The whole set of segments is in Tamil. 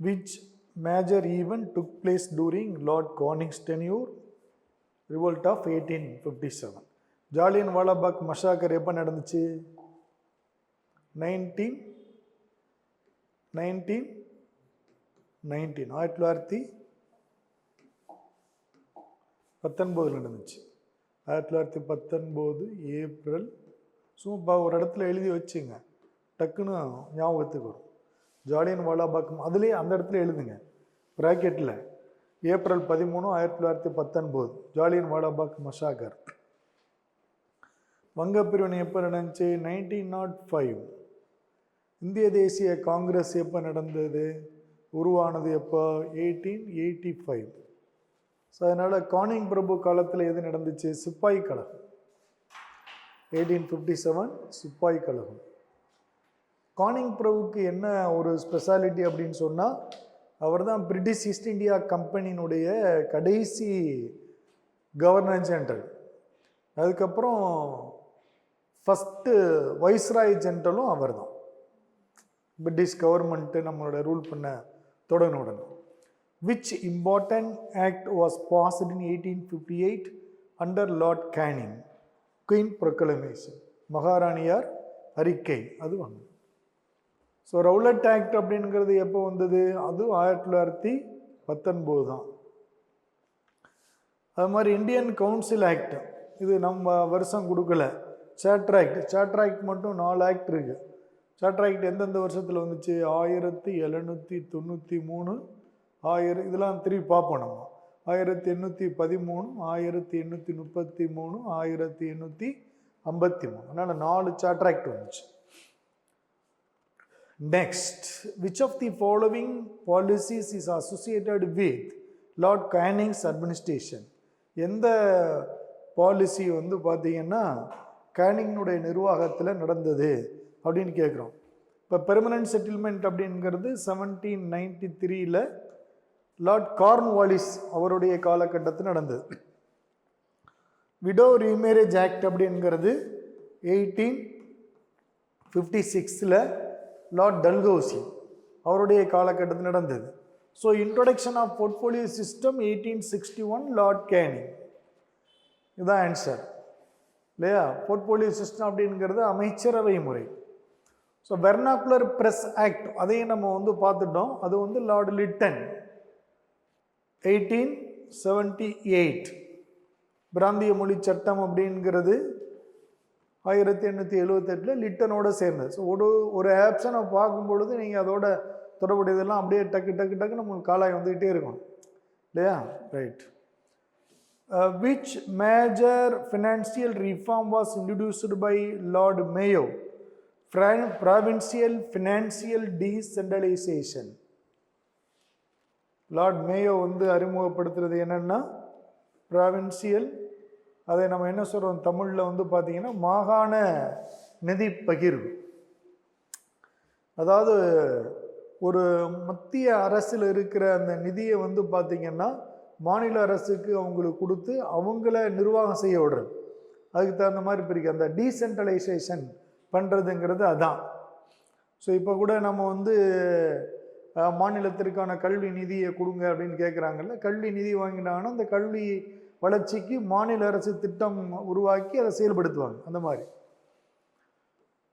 Which major event took place during Lord Canning's tenure? Revolt of 1857. Jallian Walabagh massacre எப்போ நடந்துச்சு? 1919 நடந்துச்சு. 1919 ஏப்ரல். சும்மா ஒரு இடத்துல எழுதி வச்சுங்க, டக்குன்னு ஞாபகத்துக்கு வரும். ஜாலியன் வாலாபாக் அதுலேயே அந்த இடத்துல எழுதுங்க ப்ராக்கெட்டில், ஏப்ரல் 13, 1919 ஜாலியன் வாலாபாக் மசாக்கர். வங்கப்பிரிவினை எப்போ நடந்துச்சு? 1905. இந்திய தேசிய காங்கிரஸ் எப்போ நடந்தது, உருவானது எப்போ? 1885. ஸோ அதனால் கானிங் பிரபு காலத்தில் எது நடந்துச்சு? சிப்பாய் கழகம். 1857 சிப்பாய் கழகம். கானிங் பிரபுக்கு என்ன ஒரு ஸ்பெஷாலிட்டி அப்படின்னு சொன்னால், அவர் தான் பிரிட்டிஷ் ஈஸ்ட் இந்தியா கம்பெனியினுடைய கடைசி கவர்னர் ஜெனரல். அதுக்கப்புறம் ஃபஸ்ட்டு வைஸ்ராய் ஜெனரலும் அவர் தான். பிரிட்டிஷ் கவர்மெண்ட்டு நம்மளோட ரூல் பண்ண தொடங்கின. Which important act was passed in 1858 under Lord Canning? Queen Proclamation, மகாராணியார் அறிக்கை, அது ஒன்று. ஸோ ரவுலட் ஆக்ட் அப்படிங்கிறது எப்போ வந்தது? அது 1919 தான். அது மாதிரி இந்தியன் கவுன்சில் ஆக்ட், இது நம்ம வருஷம் கொடுக்கல. சார்ட்டர் ஆக்ட் மட்டும் 4 ஆக்ட் இருக்குது. சார்ட்டர் ஆக்ட் எந்தெந்த வருஷத்தில் வந்துச்சு? 1793, இதெல்லாம் திருப்பி பார்ப்போம் நம்ம. 1813, 1833, 1853. அதனால் 4 சார்ட்டர் ஆக்ட் வந்துச்சு. Next, which of the following policies is associated with Lord Canning's administration? எந்த பாலிசி வந்து பார்த்தீங்கன்னா கேனிங்னுடைய நிர்வாகத்தில் நடந்தது அப்படின்னு கேட்குறோம். இப்போ பெர்மனன்ட் செட்டில்மெண்ட் அப்படிங்கிறது 1793 லார்ட் கார்ன்வாலிஸ் அவருடைய காலகட்டத்தில் நடந்தது. விடோ ரீமேரேஜ் ஆக்ட் அப்படிங்கிறது 1856 லார்ட் டல்ஹௌசி அவருடைய காலகட்டத்தில் நடந்தது. So introduction of portfolio system 1861 Lord Canning. இதுதான் ஆன்சர் இல்லையா? போர்ட்ஃபோலியோ சிஸ்டம் அப்படிங்கிறது அமைச்சரவை முறை. ஸோ வெர்னாக்குலர் ப்ரெஸ் ஆக்ட் அதையும் நம்ம வந்து பார்த்துட்டோம். அது வந்து லார்ட் லிட்டன் 1878. பிராந்திய மொழி சட்டம் அப்படிங்கிறது 1878 லிட்டனோட சேர்ந்தது. ஸோ ஒரு ஆப்ஷனை பார்க்கும் பொழுது நீங்கள் அதோட தொடர்புடையதெல்லாம் அப்படியே டக்கு நம்மளுக்கு காலாய் வந்துக்கிட்டே இருக்கும் இல்லையா? Right. Which major financial reform was introduced by Lord Mayo? Provincial financial decentralization. Lord Mayo வந்து அறிமுகப்படுத்துறது என்னென்னா ப்ராவின்சியல், அதை நம்ம என்ன சொல்கிறோம் தமிழில் வந்து பார்த்திங்கன்னா மாகாண நிதி பகிர்வு. அதாவது ஒரு மத்திய அரசில் இருக்கிற அந்த நிதியை வந்து பார்த்திங்கன்னா மாநில அரசுக்கு அவங்களுக்கு கொடுத்து அவங்கள நிர்வாகம் செய்ய விடுறது. அதுக்கு தகுந்த மாதிரி பிரிக்க அந்த டீசென்ட்ரலைசேஷன் பண்ணுறதுங்கிறது அதான். ஸோ இப்போ கூட நம்ம வந்து மாநிலத்திற்கான கல்வி நிதியை கொடுங்க அப்படின்னு கேட்குறாங்கல்ல. கல்வி நிதி வாங்கினாங்கன்னா அந்த கல்வி வளர்ச்சிக்கு மாநில அரசு திட்டம் உருவாக்கி அதை செயல்படுத்துவாங்க. அந்த மாதிரி.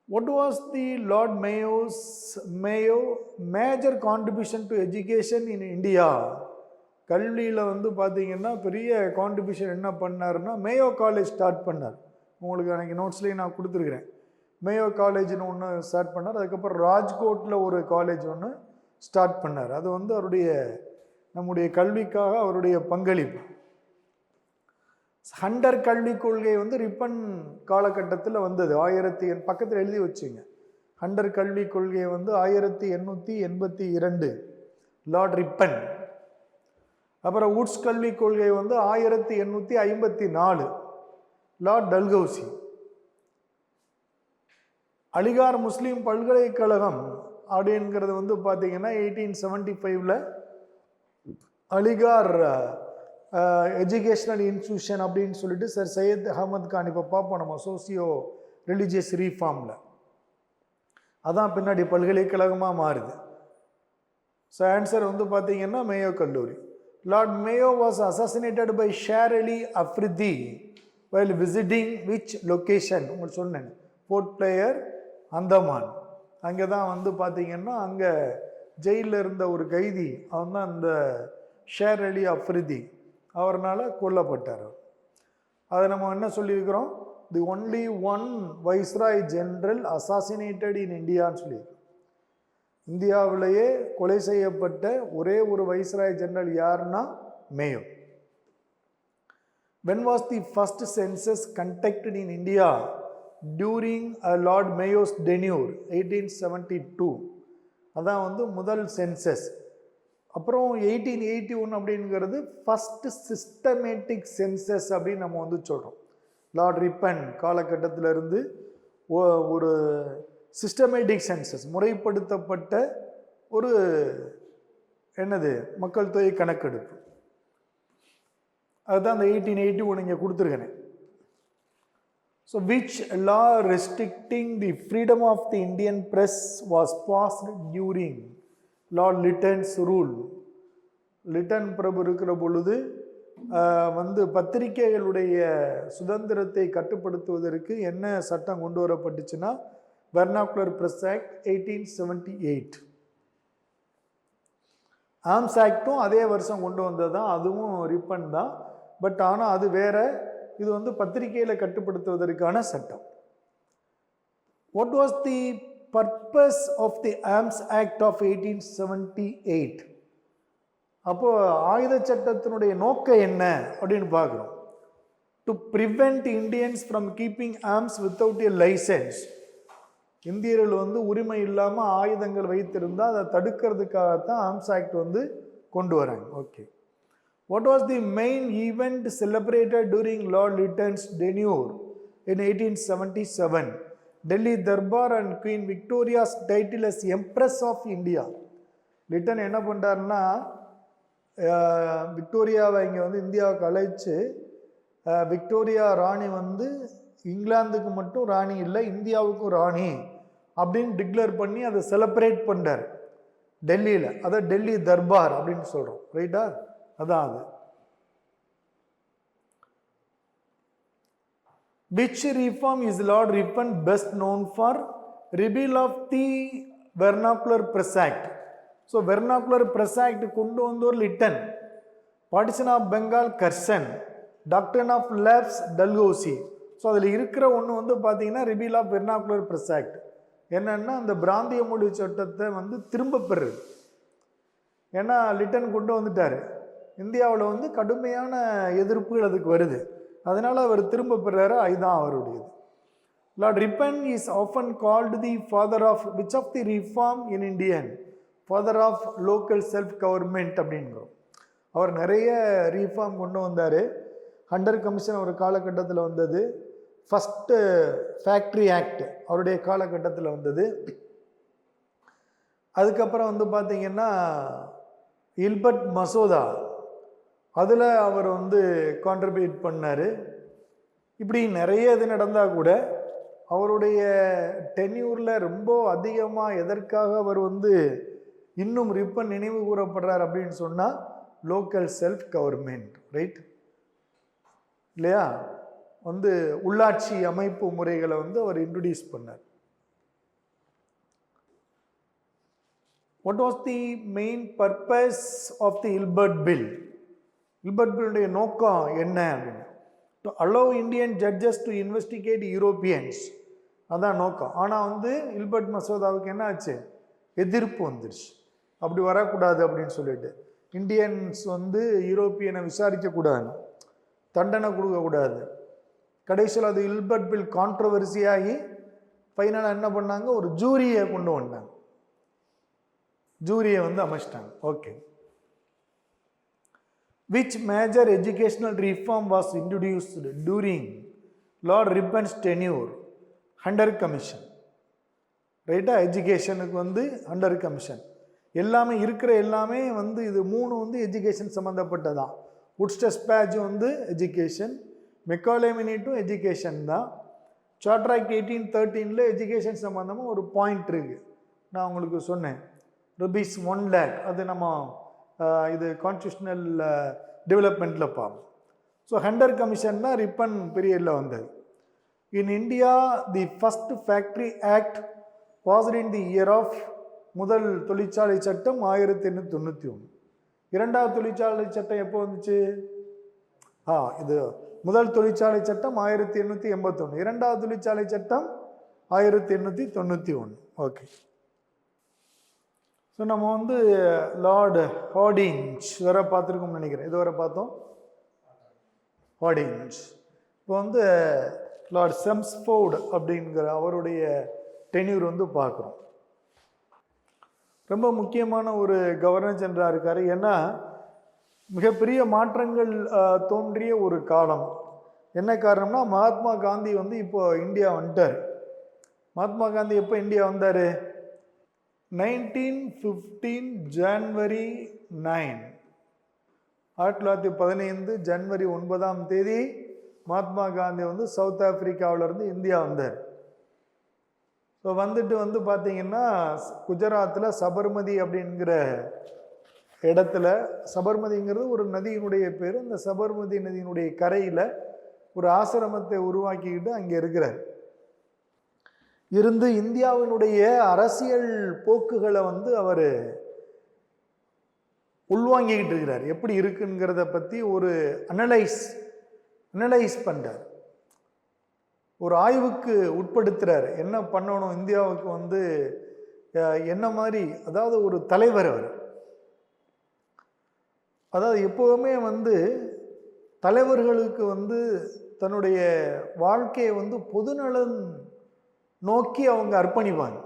What was the Lord Mayo major contribution to education in India? கல்வியில் வந்து பார்த்தீங்கன்னா பெரிய கான்ட்ரிபியூஷன் என்ன பண்ணாருன்னா மேயோ காலேஜ் ஸ்டார்ட் பண்ணார். உங்களுக்கு அன்றைக்கி நோட்ஸ்லேயே நான் கொடுத்துருக்குறேன். மேயோ காலேஜ்னு ஒன்று ஸ்டார்ட் பண்ணார். அதுக்கப்புறம் ராஜ்கோட்டில் ஒரு காலேஜ் ஒன்று ஸ்டார்ட் பண்ணார். அது வந்து நம்முடைய கல்விக்காக அவருடைய பங்களிப்பு. ஹண்டர் கல்விக் கொள்கை வந்து ரிப்பன் காலகட்டத்தில் வந்தது. பக்கத்தில் எழுதி வச்சுங்க. ஹண்டர் கல்விக் கொள்கை வந்து 1882 லார்ட் ரிப்பன். அப்புறம் உட்ஸ் கல்விக் கொள்கை வந்து 1854 லார்ட் டல்ஹௌசி. அலிகார் முஸ்லீம் பல்கலைக்கழகம் அப்படிங்கிறது வந்து பார்த்தீங்கன்னா 1875 அலிகார் எஜுகேஷ்னல் இன்ஸ்டியூஷன் அப்படின்னு சொல்லிட்டு சர் சையத் அகமது கான். இப்போ பார்ப்போம் நம்ம சோசியோ ரிலீஜியஸ் ரீஃபார்மில். அதான் பின்னாடி பல்கலைக்கழகமாக மாறுது. ஸோ ஆன்சர் வந்து பார்த்தீங்கன்னா மேயோ கல்லூரி. Lord Mayo was assassinated by Sher Ali Afridi while visiting which location? உங்களுக்கு சொன்னேன், போர்ட் பிளேயர், அந்தமான். அங்கே தான் வந்து பார்த்தீங்கன்னா அங்கே ஜெயிலில் இருந்த ஒரு கைதி, அவன் தான் அந்த ஷேர் அலி அஃப்ரிதி, அவர்னால கொல்லப்பட்டார். அதை நம்ம என்ன சொல்லியிருக்கிறோம், the only one viceroy general assassinated in இந்தியான்னு சொல்லியிருக்கோம். இந்தியாவிலேயே கொலை செய்யப்பட்ட ஒரே ஒரு வைஸ்ராய் ஜெனரல் யாருன்னா Mayo. When was the first census conducted in India during Lord Mayo's tenure? 1872. அதான் வந்து முதல் சென்சஸ். அப்புறம் 1881 அப்படிங்கிறது ஃபஸ்ட்டு சிஸ்டமேட்டிக் சென்சஸ் அப்படின்னு நம்ம வந்து சொல்கிறோம். லார்ட் ரிப்பன் காலகட்டத்திலிருந்து ஒரு சிஸ்டமேட்டிக் சென்சஸ், முறைப்படுத்தப்பட்ட ஒரு என்னது மக்கள் தொகை கணக்கெடுப்பு. அதுதான் அந்த 1881 இங்கே கொடுத்துருக்கேன். So which law restricting the freedom of the Indian press was passed during Lord Lytton's rule? Lytton பிரபு இருக்கிற பொழுது வந்து பத்திரிகைகளுடைய சுதந்திரத்தை கட்டுப்படுத்துவதற்கு என்ன சட்டம் கொண்டு வரப்பட்டுச்சுன்னா வெர்னாகுலர் ப்ரெஸ் ஆக்ட் 1878. ஆர்ம்ஸ் ஆக்டும் அதே வருஷம் கொண்டு வந்தது தான், அதுவும் ரிப்பன் தான். பட் ஆனால் அது வேற, இது வந்து பத்திரிகையில் கட்டுப்படுத்துவதற்கான சட்டம். What was the purpose of the arms act of 1878? அப்போ ஆயுத சட்டத்தினுடைய நோக்கம் என்ன அப்படின்னு பார்க்குறோம். To prevent Indians from keeping arms without a licence. இந்தியர்கள் வந்து உரிமை இல்லாமல் ஆயுதங்கள் வைத்திருந்தால் அதை தடுக்கிறதுக்காகத்தான் ஆர்ம்ஸ் ஆக்ட் வந்து கொண்டு வராங்க. Okay. What was the main event celebrated during Lord Lytton's tenure in 1877? Delhi Durbar and Queen Victoria's title as empress of India. Lytton என்ன பண்ணுறாருன்னா, விக்டோரியாவை இங்கே வந்து இந்தியாவுக்கு அழைச்சி, விக்டோரியா ராணி வந்து இங்கிலாந்துக்கு மட்டும் ராணி இல்லை, இந்தியாவுக்கும் ராணி அப்படின்னு டிக்ளேர் பண்ணி அதை செலிப்ரேட் பண்ணுறார் டெல்லியில். அதை டெல்லி தர்பார் அப்படின்னு சொல்கிறோம், ரைட்டா? அதான் அது. Which reform is Lord Ripon best known for? Repeal of the Vernacular Press Act. So vernacular press act கொண்டு வந்தோர் Lytton, partition of Bengal Curzon, doctrine of lapse Dalhousie. So அதில் இருக்கிற ஒன்று வந்து பார்த்தீங்கன்னா repeal of vernacular press act. என்னென்னா அந்த பிராந்திய மொழி சட்டத்தை வந்து திரும்ப பெறுறது. ஏன்னா லிட்டன் கொண்டு வந்துட்டார், இந்தியாவில் வந்து கடுமையான எதிர்ப்புகள் அதுக்கு வருது, அதனால் அவர் திரும்ப பெறாரு. அதுதான் அவருடையது. Lord Ripon is often called the father of which of the reform in Indian? Father of local self government அப்படிங்கிறோம். அவர் நிறைய ரீஃபார்ம் கொண்டு வந்தார். ஹண்டர் கமிஷன் ஒரு காலகட்டத்தில் வந்தது. ஃபஸ்ட்டு ஃபேக்ட்ரி ஆக்ட் அவருடைய காலகட்டத்தில் வந்தது. அதுக்கப்புறம் வந்து பார்த்திங்கன்னா இல்பர்ட் மசோதா, அதில் அவர் வந்து கான்ட்ரிபியூட் பண்ணார். இப்படி நிறைய இது நடந்தால் கூட அவருடைய டென்யூரில் ரொம்ப அதிகமாக எதற்காக அவர் வந்து இன்னும் ரிப்பன் நினைவு கூறப்படுறார் அப்படின்னு சொன்னால் லோக்கல் செல்ஃப் கவர்மெண்ட், ரைட் இல்லையா? வந்து உள்ளாட்சி அமைப்பு முறைகளை வந்து அவர் இன்ட்ரடியூஸ் பண்ணார். What was the main purpose of the Ilbert bill? Ilbert பில்லுடைய நோக்கம் என்ன அப்படின்னு, to allow Indian judges to investigate Europeans, அதான் நோக்கம். ஆனால் வந்து இல்பர்ட் மசோதாவுக்கு என்ன ஆச்சு, எதிர்ப்பு வந்துருச்சு. அப்படி வரக்கூடாது அப்படின்னு சொல்லிட்டு இந்தியன்ஸ் வந்து யூரோப்பியனை விசாரிக்கக்கூடாது, தண்டனை கொடுக்கக்கூடாது. கடைசியில் அது இல்பர்ட் பில் கான்ட்ரவர்சியாகி ஃபைனலாக என்ன பண்ணாங்க, ஒரு ஜூரியை கொண்டு வந்தாங்க, ஜூரியை வந்து அமைச்சிட்டாங்க. Okay. Which major educational reform was introduced during Lord Ripon's tenure? Hunter commission, ரைட்டா? எஜுகேஷனுக்கு வந்து ஹண்டர் கமிஷன் எல்லாமே இருக்கிற எல்லாமே வந்து இது மூணு வந்து எஜுகேஷன் சம்மந்தப்பட்டதான். உட்ஸ்டஸ் பேட்ச் வந்து எஜுகேஷன், மெக்காலே மினிட்டும் எஜுகேஷன் தான். சார்ட்டர் ஆக்ட் 1813 எஜுகேஷன் சம்மந்தமாக ஒரு பாயிண்ட் இருக்குது, நான் உங்களுக்கு சொன்னேன். 1 lakh. அது நம்ம இது கான்ஸ்டியூஷனல் டெவலப்மெண்ட்டில் பார்ப்போம். ஸோ ஹண்டர் கமிஷன் தான் ரிப்பன் பீரியடில் வந்தது. In India the first factory act passed in the year of முதல் தொழிற்சாலை சட்டம் 1891. இரண்டாவது தொழிற்சாலை சட்டம் எப்போ வந்துச்சு? இது முதல் தொழிற்சாலை சட்டம் 1881, இரண்டாவது தொழிற்சாலை சட்டம் 1891. ஓகே. ஸோ நம்ம வந்து லார்டு ஹார்டிஞ்ச் வரை பார்த்துருக்கோம்னு நினைக்கிறேன். இதுவரை பார்த்தோம் ஹார்டிஞ்ச். இப்போ வந்து லார்ட் செம்ஸ்ஃபோர்டு அப்படிங்கிற அவருடைய டென்யூர் வந்து பார்க்குறோம். ரொம்ப முக்கியமான ஒரு கவர்னர் ஜெனரலாக இருக்கார். ஏன்னா மிகப்பெரிய மாற்றங்கள் தோன்றிய ஒரு காலம். என்ன காரணம்னா மகாத்மா காந்தி வந்து இப்போ இந்தியா வந்துட்டார். மகாத்மா காந்தி எப்போ இந்தியா வந்தார்? 1915 ஜனவரி 9, 1915 ஜனவரி 9 மகாத்மா காந்தி வந்து சவுத் ஆப்பிரிக்காவிலேருந்து இந்தியா வந்தார். ஸோ வந்துட்டு வந்து பார்த்தீங்கன்னா குஜராத்தில் சபர்மதி அப்படிங்கிற இடத்துல, சபர்மதிங்கிறது ஒரு நதியினுடைய பேர், அந்த சபர்மதி நதியினுடைய கரையில் ஒரு ஆசிரமத்தை உருவாக்கிக்கிட்டு அங்கே இருக்கிறார். இருந்து இந்தியாவினுடைய அரசியல் போக்குகளை வந்து அவர் உள்வாங்கிக்கிட்டு இருக்கிறார். எப்படி இருக்குங்கிறத பற்றி ஒரு அனலைஸ் பண்ணுறார், ஒரு ஆய்வுக்கு உட்படுத்துகிறார். என்ன பண்ணணும் இந்தியாவுக்கு வந்து என்ன மாதிரி, அதாவது ஒரு தலைவர் அவர். அதாவது எப்போவுமே வந்து தலைவர்களுக்கு வந்து தன்னுடைய வாழ்க்கையை வந்து பொதுநலன் நோக்கி அவங்க அர்ப்பணிப்பாங்க.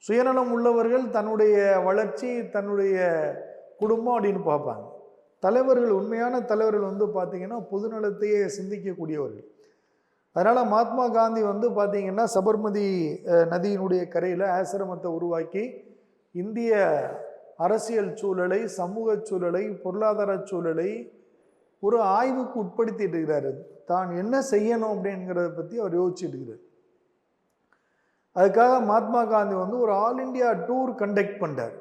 சுயநலம் உள்ளவர்கள் தன்னுடைய வளர்ச்சி, தன்னுடைய குடும்பம் அப்படின்னு பார்ப்பாங்க. தலைவர்கள், உண்மையான தலைவர்கள் வந்து பார்த்திங்கன்னா பொதுநலத்தையே சிந்திக்கக்கூடியவர்கள். அதனால் மகாத்மா காந்தி வந்து பார்த்திங்கன்னா சபர்மதி நதியினுடைய கரையில் ஆசிரமத்தை உருவாக்கி இந்திய அரசியல் சூழலை, சமூக சூழலை, பொருளாதார சூழலை ஒரு ஆய்வுக்கு உட்படுத்திட்டு இருக்கிறார். தான் என்ன செய்யணும் அப்படிங்கிறத பற்றி அவர் யோசிச்சுட்டு இருக்கிறார். அதுக்காக மகாத்மா காந்தி வந்து ஒரு ஆல் இண்டியா டூர் கண்டக்ட் பண்ணுறார்.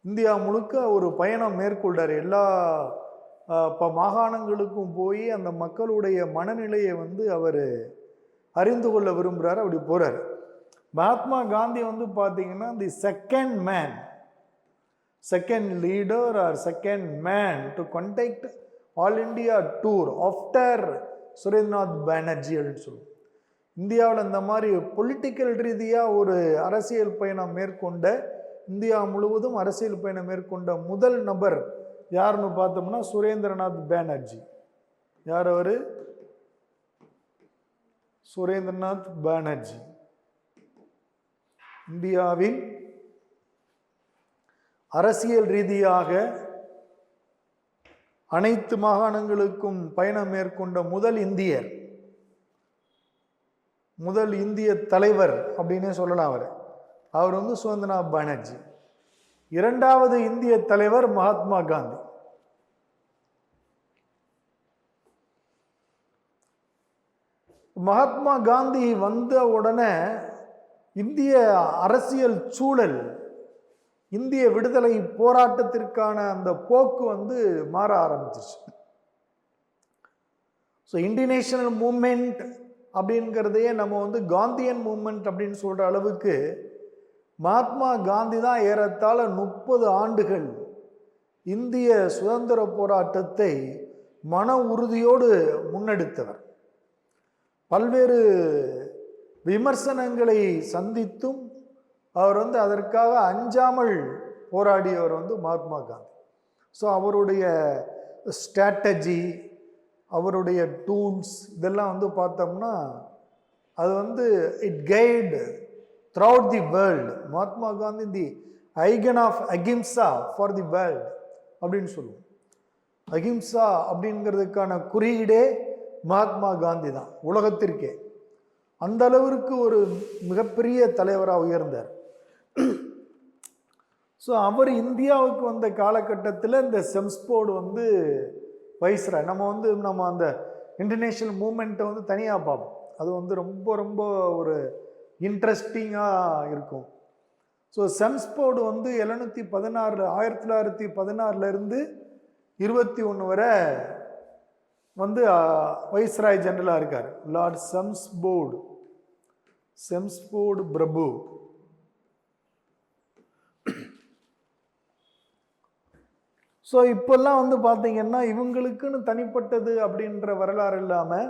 இந்தியா முழுக்க ஒரு பயணம் மேற்கொள்கிறார். எல்லா மாகாணங்களுக்கும் போய் அந்த மக்களுடைய மனநிலையை வந்து அவர் அறிந்து கொள்ள விரும்புகிறார். அப்படி போகிறார். மகாத்மா காந்தி வந்து பார்த்தீங்கன்னா the second leader or second man to conduct all India tour after Surendranath Banerjee அப்படின்னு சொல்லுவோம். இந்தியாவில் இந்த மாதிரி பொலிட்டிக்கல் ரீதியாக ஒரு அரசியல் பயணம் மேற்கொண்ட, இந்தியா முழுவதும் அரசியல் பயணம் மேற்கொண்ட முதல் நபர் யாருன்னு பார்த்தோம்னா சுரேந்திரநாத் பானர்ஜி. யார் அவர்? சுரேந்திரநாத் பானர்ஜி இந்தியாவின் அரசியல் ரீதியாக அனைத்து மாகாணங்களுக்கும் பயணம் மேற்கொண்ட முதல் இந்திய தலைவர் அப்படின்னே சொல்லலாம். அவர் வந்து சுரேந்திரநாத் பானர்ஜி. இரண்டாவது இந்திய தலைவர் மகாத்மா காந்தி. மகாத்மா காந்தி வந்த உடனே இந்திய அரசியல் சூழல், இந்திய விடுதலை போராட்டத்திற்கான அந்த போக்கு வந்து மாற ஆரம்பிச்சிச்சு. ஸோ இந்தியன் நேஷனல் மூவ்மெண்ட் அப்படிங்கிறதையே நம்ம வந்து காந்தியன் மூவ்மெண்ட் அப்படின்னு சொல்கிற அளவுக்கு மகாத்மா காந்தி தான் ஏறத்தாழ 30 ஆண்டுகள் இந்திய சுதந்திர போராட்டத்தை மன உறுதியோடு முன்னெடுத்தவர். பல்வேறு விமர்சனங்களை சந்தித்தும் அவர் வந்து அதற்காக அஞ்சாமல் போராடியவர் வந்து மகாத்மா காந்தி. ஸோ அவருடைய ஸ்ட்ராட்டஜி, அவருடைய டூல்ஸ் இதெல்லாம் வந்து பார்த்தோம்னா அது வந்து it guide throughout the world. Mahatma Gandhi the icon of ahimsa for the world அப்படின்னு சொல்லுவோம். அகிம்சா அப்படிங்கிறதுக்கான குறியீடே மகாத்மா காந்தி தான் உலகத்திற்கே. அந்த அளவிற்கு ஒரு மிகப்பெரிய தலைவராக உயர்ந்தார். ஸோ அவர் இந்தியாவுக்கு வந்த காலகட்டத்தில் இந்த செம்ஸ்போர்டு வந்து வைஸ்ராய். நம்ம அந்த இன்டர்நேஷ்னல் மூமெண்ட்டை வந்து தனியாக பார்ப்போம். அது வந்து ரொம்ப ரொம்ப ஒரு இன்ட்ரெஸ்டிங்காக இருக்கும். ஸோ செம்ஸ்போர்டு வந்து 1916 21 வரை வந்து வைஸ்ராய் ஜெனரலாக இருக்கார். லார்ட் செம்ஸ்போர்டு பிரபு. ஸோ இப்போல்லாம் வந்து பார்த்தீங்கன்னா இவங்களுக்குன்னு தனிப்பட்டது அப்படின்ற வரலாறு இல்லாமல்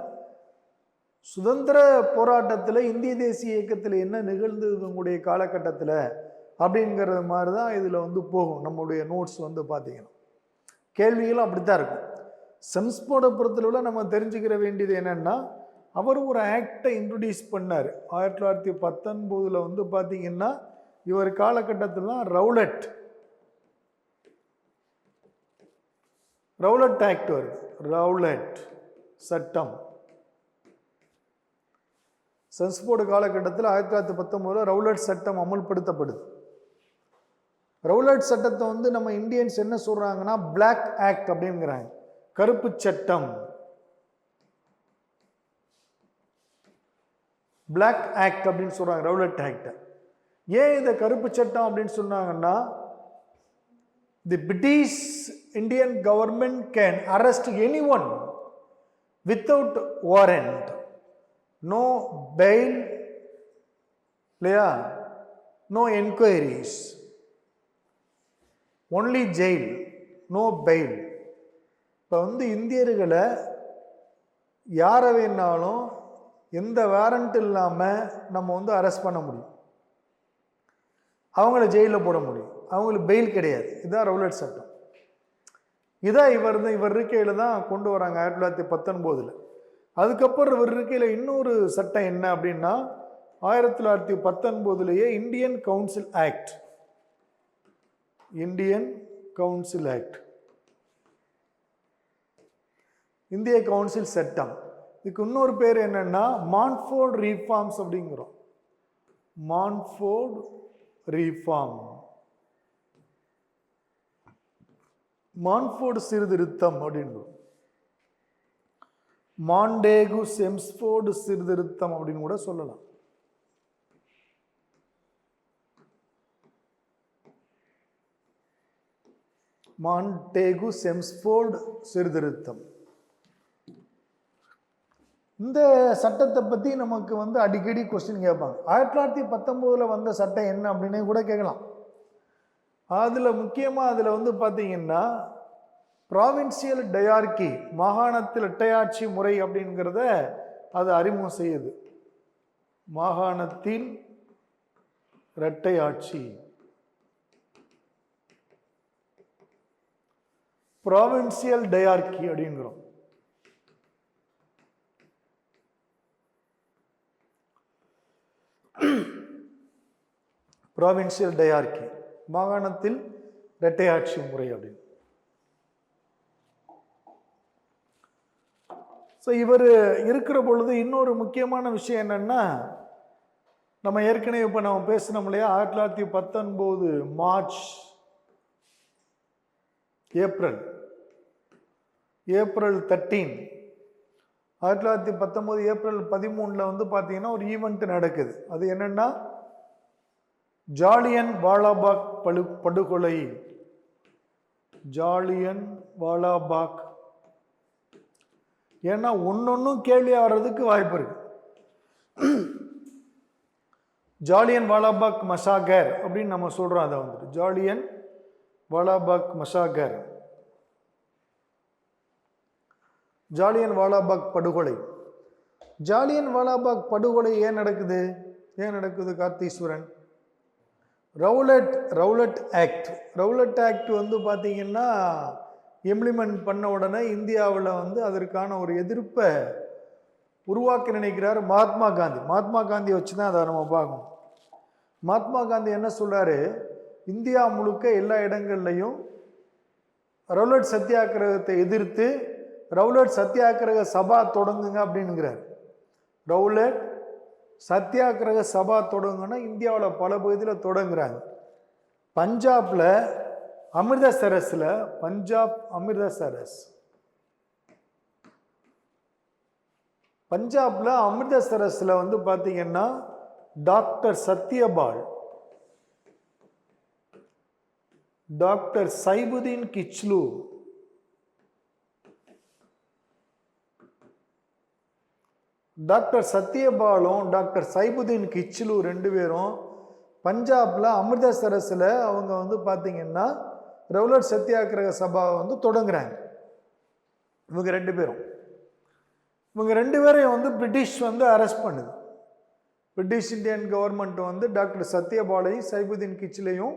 சுதந்திர போராட்டத்தில் இந்திய தேசிய இயக்கத்தில் என்ன நிகழ்ந்தது உங்களுடைய காலகட்டத்தில் அப்படிங்கிறது மாதிரி தான் இதில் வந்து போகும். நம்முடைய நோட்ஸ் வந்து பார்த்தீங்கன்னா கேள்விகளும் அப்படித்தான் இருக்கும். செம்ஸ்போர்டை பொறுத்தளவில் நம்ம தெரிஞ்சுக்கிற வேண்டியது என்னென்னா, அவர் ஒரு ஆக்டை இன்ட்ரடியூஸ் பண்ணார் 1919 வந்து பார்த்தீங்கன்னா. இவர் காலகட்டத்தில் தான் ரவுலட் ஆக்ட் வருது. ரவுலட் சட்டம் செம்ஸ்போர்டு காலகட்டத்தில் 1919 ரவுலட் சட்டம் அமுல்படுத்தப்படுது. ரவுலட் சட்டத்தை வந்து நம்ம இந்தியன்ஸ் என்ன சொல்றாங்கன்னா பிளாக் ஆக்ட் அப்படிங்கிறாங்க, கருப்பு சட்டம். பிளாக் ஆக்ட் அப்படின்னு சொல்றாங்க ரவுலட் ஆக்ட். ஏன் இந்த கருப்பு சட்டம் அப்படின்னு சொன்னாங்கன்னா, the British Indian government can arrest anyone without warrant, no bail இல்லையா, no enquiries, only jail, no bail. இப்போ வந்து இந்தியர்களை யாரை வேணாலும் எந்த வாரண்ட் இல்லாமல் நம்ம வந்து அரெஸ்ட் பண்ண முடியும், அவங்கள ஜெயிலில் போட முடியும், அவங்களுக்கு பெயில் கிடையாது. இதுதான் ரவுலட் சட்டம். இதான் இவர் இருக்கையில் தான் கொண்டு வராங்க 1919. அதுக்கப்புறம் இவர் இருக்கையில் இன்னொரு சட்டம் என்ன அப்படின்னா 1919 இந்தியன் கவுன்சில் ஆக்ட். இந்திய கவுன்சில் சட்டம். இதுக்கு இன்னொரு பேர் என்னன்னா மான்ஃபோர்ட் ரீஃபார்ம்ஸ் அப்படிங்கிறோம். மான்ஃபோர்ட் ரீஃபார்ம், மான்ஃபோர்டு சீர்திருத்தம் அப்படின்றோம். மாண்டேகு செம்ஸ்போர்டு சீர்திருத்தம் அப்படின்னு கூட சொல்லலாம். மாண்டேகு செம்ஸ்போர்டு சீர்திருத்தம். இந்த சட்டத்தை பற்றி நமக்கு வந்து அடிக்கடி கொஸ்டின் கேட்பாங்க. 1919 வந்த சட்டம் என்ன அப்படின்னு கூட கேட்கலாம். அதில் முக்கியமாக அதில் வந்து பார்த்தீங்கன்னா ப்ராவின்சியல் டயார்கி, மாகாணத்தில் இரட்டையாட்சி முறை அப்படிங்கிறத அது அறிமுகம் செய்யுது. மாகாணத்தில் இரட்டையாட்சி, ப்ராவின்சியல் டயார்கி அப்படிங்கிறோம். ப்ராவின்சியல் டயார்கி, மாகாணத்தில் இரட்டையாட்சி முறை அப்படின்னு. ஸோ இவர் இருக்கிற பொழுது இன்னொரு முக்கியமான விஷயம் என்னன்னா, நம்ம ஏற்கனவே இப்போ நம்ம பேசினோம் இல்லையா, 1919 மார்ச் ஏப்ரல் 13, 1919 ஏப்ரல் 13 வந்து பார்த்தீங்கன்னா ஒரு ஈவெண்ட் நடக்குது. அது என்னன்னா ஜாலியன் வாலாபாக் படுகொலை. ஜாலியன் வாலாபாக். ஏன்னா ஒன்னொன்னும் கேள்வி ஆகிறதுக்கு வாய்ப்பு இருக்கு. ஜாலியன் வாலாபாக் மசாகர் அப்படின்னு நம்ம சொல்றோம். அதை வந்துட்டு ஜாலியன் வாலாபாக் மசாகர், ஜாலியன் வாலாபாக் படுகொலை. ஜாலியன் வாலாபாக் படுகொலை ஏன் நடக்குது கார்த்தீஸ்வரன்? ரவுலட் ஆக்ட் வந்து பார்த்தீங்கன்னா இம்ப்ளிமெண்ட் பண்ண உடனே இந்தியாவில் வந்து அதற்கான ஒரு எதிர்ப்பை உருவாக்க நினைக்கிறார் மகாத்மா காந்தி வச்சு தான் அதை நம்ம பார்க்கணும். மகாத்மா காந்தி என்ன சொல்றாரு, இந்தியா முழுக்க எல்லா இடங்கள்லையும் ரவுலட் சத்தியாகிரகத்தை எதிர்த்து ரவுலட் சத்தியாகிரக சபா தொடங்குங்க அப்படின்னுங்கிறார். ரவுலட் சத்தியாகிரக சபா தொடங்குன்னா இந்தியாவில் பல பகுதியில் தொடங்குறாங்க. பஞ்சாப்ல அமிர்தசரஸ்ல வந்து பார்த்தீங்கன்னா doctor Satyapal doctor Saifuddin Kitchlew, doctor சத்யபாலும் டாக்டர் சைபுதீன் கிச்லு ரெண்டு பேரும் பஞ்சாபில் அமிர்தசரஸில் அவங்க வந்து பார்த்தீங்கன்னா ரெகுலர் சத்தியாகிரக சபாவை வந்து தொடங்குறாங்க. இவங்க ரெண்டு பேரையும் வந்து பிரிட்டிஷ் வந்து அரெஸ்ட் பண்ணுது. பிரிட்டிஷ் இந்தியன் கவர்மெண்ட் வந்து டாக்டர் சத்யபாலையும் சைபுதீன் கிச்லையும்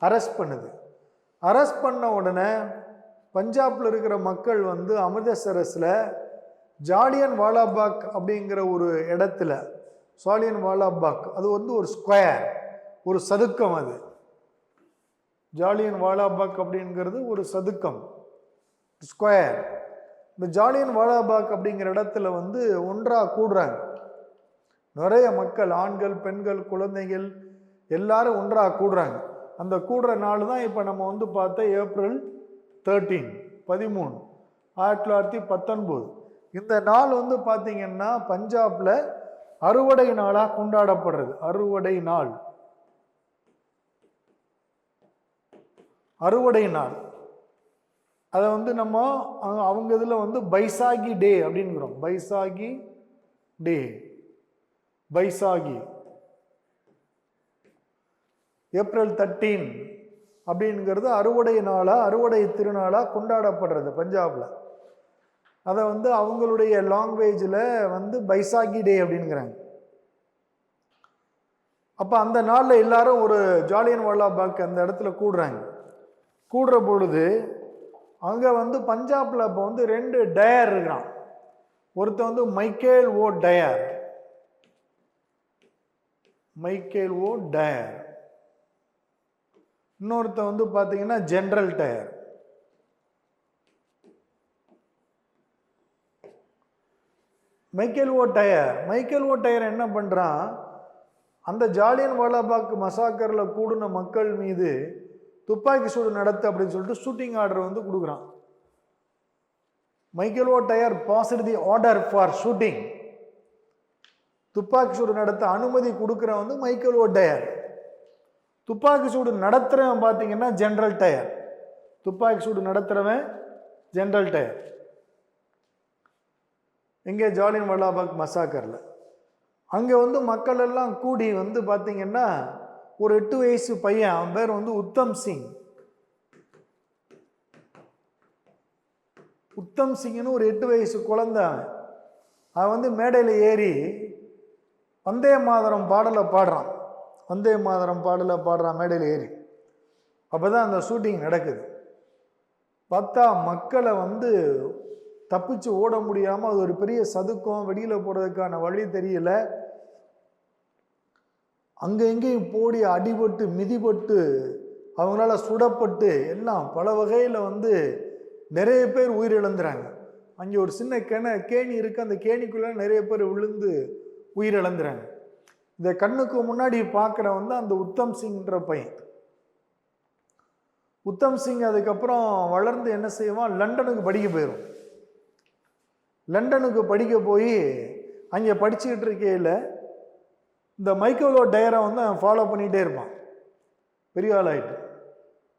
அரெஸ்ட் பண்ணுது. அரெஸ்ட் பண்ண உடனே பஞ்சாபில் இருக்கிற மக்கள் வந்து அமிர்தசரஸில் ஜாலியன் வாலாபாக் அப்படிங்கிற ஒரு இடத்துல, ஜாலியன் வாலாபாக் அது வந்து ஒரு ஸ்கொயர், ஒரு சதுக்கம். அது ஜாலியன் வாலாபாக் அப்படிங்கிறது ஒரு சதுக்கம், ஸ்கொயர். இந்த ஜாலியன் வாலாபாக் அப்படிங்கிற இடத்துல வந்து ஒன்றாக கூடுறாங்க. நிறைய மக்கள், ஆண்கள், பெண்கள், குழந்தைகள் எல்லாரும் ஒன்றாக கூடுறாங்க. அந்த கூடுற நாள் தான் இப்போ நம்ம வந்து பார்த்தா ஏப்ரல் 13 1919. இந்த நாள் வந்து பார்த்தீங்கன்னா பஞ்சாபில் அறுவடை நாளாக கொண்டாடப்படுறது. அறுவடை நாள், அறுவடை நாள். அதை வந்து நம்ம அவங்க இதில் வந்து பைசாகி டே அப்படிங்கிறோம். பைசாகி டே, பைசாகி. ஏப்ரல் 13 அப்படிங்கிறது அறுவடை நாளாக, அறுவடை திருநாளாக கொண்டாடப்படுறது பஞ்சாபில். அதை வந்து அவங்களுடைய லாங்குவேஜில் வந்து பைசாகி டே அப்படிங்கிறாங்க. அப்போ அந்த நாளில் எல்லாரும் ஒரு ஜாலியன் வாலாபாக் அந்த இடத்துல கூடுறாங்க. கூடுற பொழுது அங்கே வந்து பஞ்சாபில் இப்போ வந்து 2 டயர் இருக்கிறான். ஒருத்தன் வந்து மைக்கேல் ஓ டயர், மைக்கேல் ஓ டயர். இன்னொருத்தன் வந்து பார்த்தீங்கன்னா ஜெனரல் டயர். மைக்கேல் ஓ டயர், மைக்கேல் ஓ டயர் என்ன பண்ணுறான், அந்த ஜாலியன் வாலாபாக் மசாக்கரில் கூடின மக்கள் மீது துப்பாக்கி சூடு நடத்து அப்படின்னு சொல்லிட்டு ஷூட்டிங் ஆர்டர் வந்து கொடுக்குறான். Michael O'Dwyer passed the order for shooting. துப்பாக்கி சூடு நடத்த அனுமதி கொடுக்குறவன் வந்து மைக்கேல் ஓ டயர். துப்பாக்கி சூடு நடத்துறவன் பார்த்தீங்கன்னா ஜெனரல் டயர். துப்பாக்கி சூடு நடத்துறவன் ஜெனரல் டயர். எங்கே? ஜாலியன் வாலாபாக் மசாக்கரில். அங்கே வந்து மக்கள் எல்லாம் கூடி வந்து பார்த்தீங்கன்னா ஒரு 8 வயசு பையன், அவன் பேர் வந்து உத்தம் சிங். உத்தம் சிங்னு ஒரு 8 வயசு குழந்தை. அவன் வந்து மேடையில் ஏறி வந்தே மாதரம் பாடலை பாடுறான். வந்தே மாதரம் பாடலை பாடுறான் மேடையில் ஏறி. அப்போ தான் அந்த ஷூட்டிங் நடக்குது. பார்த்தா மக்களை வந்து தப்பிச்சு ஓட முடியாமல், அது ஒரு பெரிய சதுக்கம், வெளியில் போகிறதுக்கான வழி தெரியல. அங்கே எங்கேயும் போடி அடிபட்டு மிதிபட்டு அவங்களால சுடப்பட்டு எல்லாம் பல வகையில் வந்து நிறைய பேர் உயிரிழந்துறாங்க. அங்கே ஒரு சின்ன கேணி இருக்குது. அந்த கேணிக்குள்ளே நிறைய பேர் விழுந்து உயிரிழந்துறாங்க. இதை கண்ணுக்கு முன்னாடி பார்க்குற வந்து அந்த உத்தம் சிங்ன்ற பையன். உத்தம் சிங் அதுக்கப்புறம் வளர்ந்து என்ன செய்வான், லண்டனுக்கு படிக்க போயிடும். லண்டனுக்கு படிக்க போய் அங்கே படிச்சுக்கிட்டு இருக்கையில் இந்த மைக்கேல் ஓ டயரை வந்து அவன் ஃபாலோ பண்ணிகிட்டே இருப்பான். பெரிய ஆள் ஆகிட்டு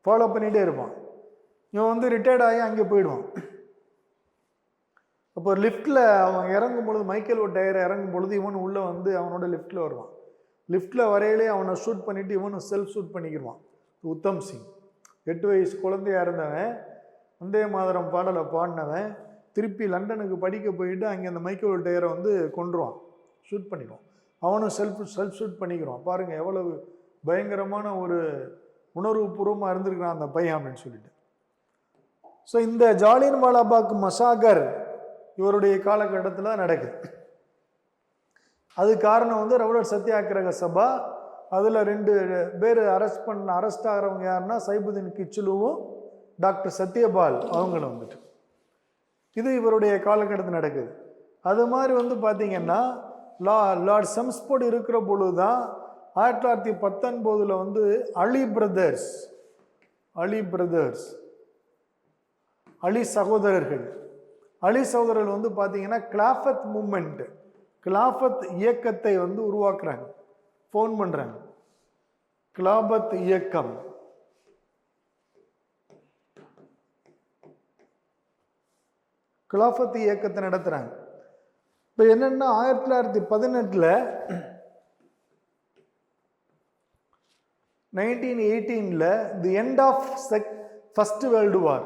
ஃபாலோ பண்ணிகிட்டே இருப்பான். இவன் வந்து ரிட்டையர்ட் ஆகி அங்கே போயிடுவான். அப்போ லிஃப்டில் அவன் இறங்கும் பொழுது, மைக்கேல் ஓ டயரை இறங்கும் பொழுது இவன் உள்ளே வந்து அவனோட லிஃப்டில் வருவான். லிஃப்டில் வரையிலே அவனை ஷூட் பண்ணிவிட்டு இவனும் செல்ஃப் ஷூட் பண்ணிக்கிடுவான். உத்தம் சிங் 8 வயசு குழந்தையாக இருந்தவன், வந்தே மாதரம் பாடலை பாடினவன், திருப்பி லண்டனுக்கு படிக்க போயிட்டு அங்கே அந்த மைக்கேல் ஓ டயரை வந்து கொன்றுவான், ஷூட் பண்ணிடுவான். அவனும் செல்ஃப் ஷூட் பண்ணிக்கிறான். பாருங்கள் எவ்வளவு பயங்கரமான ஒரு உணர்வுபூர்வமாக இருந்திருக்கிறான் அந்த பையன் அப்படின்னு சொல்லிட்டு. ஸோ இந்த ஜாலியன் வாலாபாக் மசாகர் இவருடைய காலகட்டத்தில் நடக்குது. அது காரணம் வந்து ரெகுலர் சத்தியாகிரக சபா. அதில் 2 பேர் அரெஸ்ட் ஆகிறவங்க யாருன்னா சைபுதீன் கிச்லுவும் டாக்டர் சத்யபால் அவங்களும் வந்துட்டு. இது இவருடைய காலகட்டத்தில் நடக்குது. அது மாதிரி வந்து பார்த்தீங்கன்னா லார்ட் செம்ஸ்போர்ட் இருக்கிற பொழுது தான் 1919 வந்து அலி சகோதரர்கள் வந்து பார்த்தீங்கன்னா கிலாஃபத் மூமெண்ட், கிலாஃபத் இயக்கத்தை வந்து உருவாக்குறாங்க, ஃபோன் பண்ணுறாங்க. கிலாபத் இயக்கம் கிலாஃபத் இயக்கத்தை நடத்துகிறாங்க. இப்போ என்னென்னா 1918 1918 the end of first world war,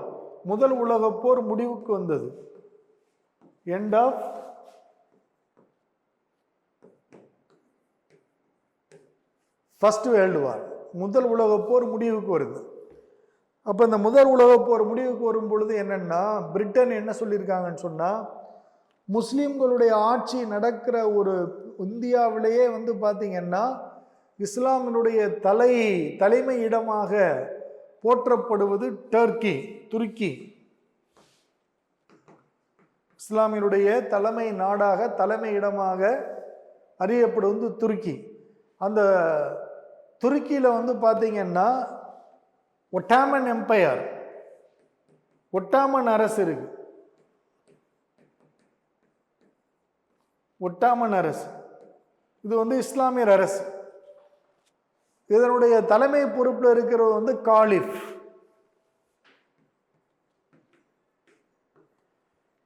முதல் உலக போர் முடிவுக்கு வந்தது. End of first world war, முதல் உலக போர் முடிவுக்கு வருது. அப்போ இந்த முதல் உலக போர் முடிவுக்கு வரும் பொழுது என்னென்னா, பிரிட்டன் என்ன சொல்லியிருக்காங்கன்னு சொன்னால், முஸ்லீம்களுடைய ஆட்சி நடக்கிற ஒரு இந்தியாவிலேயே வந்து பார்த்திங்கன்னா இஸ்லாமினுடைய தலைமை இடமாக போற்றப்படுவது துருக்கி. இஸ்லாமினுடைய தலைமை நாடாக, தலைமை இடமாக அறியப்படுவது துருக்கி. அந்த துருக்கியில் வந்து பார்த்தீங்கன்னா ஒட்டாமன் எம்பையர், ஒட்டாமன் அரசு இருக்கு. ஒட்டாமன் அரசு இது வந்து இஸ்லாமியர் அரசு. இதனுடைய தலைமை பொறுப்பில் இருக்கிறது வந்து காலிஃப்.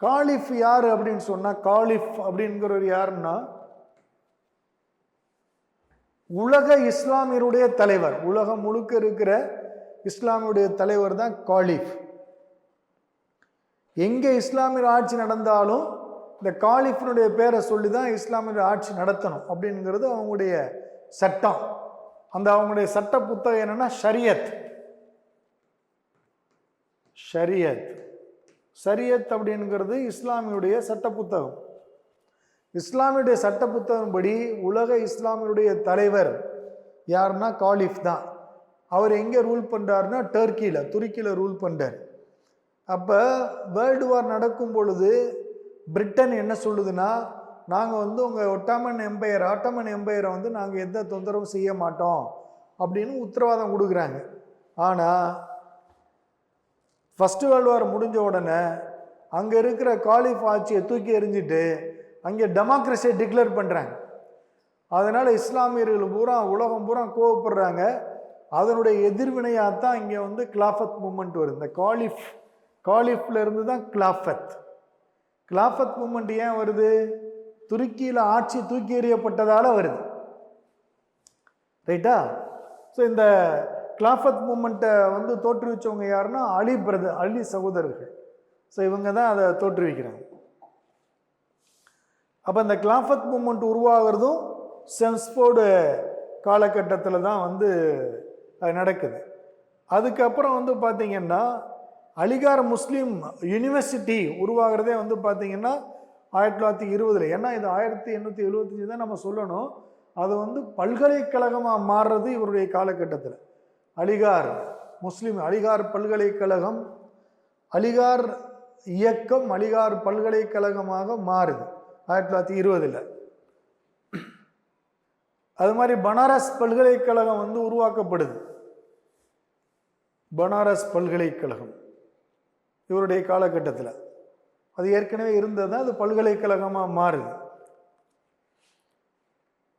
காலிஃப் யாரு அப்படின்னு சொன்னா, காலிஃப் அப்படிங்கிறவர் யாருன்னா உலக இஸ்லாமியருடைய தலைவர். உலகம் முழுக்க இருக்கிற இஸ்லாமியுடைய தலைவர் தான் காலிஃப். எங்கே இஸ்லாமியர் ஆட்சி நடந்தாலும் இந்த காலிஃபினுடைய பேரை சொல்லி தான் இஸ்லாமியர் ஆட்சி நடத்தணும் அப்படிங்கிறது அவங்களுடைய சட்டம். அந்த அவங்களுடைய சட்ட புத்தகம் என்னன்னா ஷரியத். ஷரியத் அப்படிங்கிறது இஸ்லாமியுடைய சட்ட புத்தகம். இஸ்லாமியுடைய சட்ட புத்தகம் படி உலக இஸ்லாமியுடைய தலைவர் யாருன்னா காலிஃப் தான். அவர் எங்கே ரூல் பண்ணுறாருன்னா துருக்கியில் ரூல் பண்ணுறார். அப்போ வேர்ல்டு வார் நடக்கும் பொழுது பிரிட்டன் என்ன சொல்லுதுன்னா, நாங்கள் வந்து உங்கள் ஆட்டமன் எம்பையரை வந்து நாங்கள் எந்த தொந்தரவும் செய்ய மாட்டோம் அப்படின்னு உத்தரவாதம் கொடுக்குறாங்க. ஆனால் ஃபர்ஸ்ட் வேர்ல்டு வார் முடிஞ்ச உடனே அங்கே இருக்கிற காலிஃப் ஆட்சியை தூக்கி எறிஞ்சிட்டு அங்கே டெமோக்ரஸியை டிக்ளேர் பண்ணுறாங்க. அதனால் இஸ்லாமியர்கள் பூரா உலகம் பூரா கோவப்படுறாங்க. அதனுடைய எதிர்வினையாக தான் இங்கே வந்து கிலாஃபத் மூமெண்ட் வருது. இந்த காலிஃப்ல இருந்து தான் கிலாஃபத் மூமெண்ட் ஏன் வருது? துருக்கியில் ஆட்சி தூக்கி எறியப்பட்டதால வருது. ரைட்டா? ஸோ இந்த கிலாஃபத் மூமெண்ட்டை வந்து தோற்றுவிச்சவங்க யாருன்னா அலி சகோதரர்கள். ஸோ இவங்க தான் அதை தோற்றுவிக்கிறாங்க. அப்போ இந்த கிலாஃபத் மூமெண்ட் உருவாகிறதும் செம்ஸ்போர்டு காலகட்டத்தில் தான் வந்து அது நடக்குது. அதுக்கப்புறம் வந்து பார்த்திங்கன்னா அலிகார் முஸ்லீம் யூனிவர்சிட்டி உருவாகிறதே வந்து பார்த்திங்கன்னா 1920. ஏன்னா இது 1875 தான் நம்ம சொல்லணும். அது வந்து பல்கலைக்கழகமாக மாறுறது இவருடைய காலகட்டத்தில். அலிகார் பல்கலைக்கழகம், அலிகார் இயக்கம் அலிகார் பல்கலைக்கழகமாக மாறுது 1920. அது மாதிரி பனாரஸ் பல்கலைக்கழகம் வந்து உருவாக்கப்படுது. பனாரஸ் பல்கலைக்கழகம் இவருடைய காலகட்டத்தில், அது ஏற்கனவே இருந்தது, அது பல்கலைக்கழகமாக மாறுது.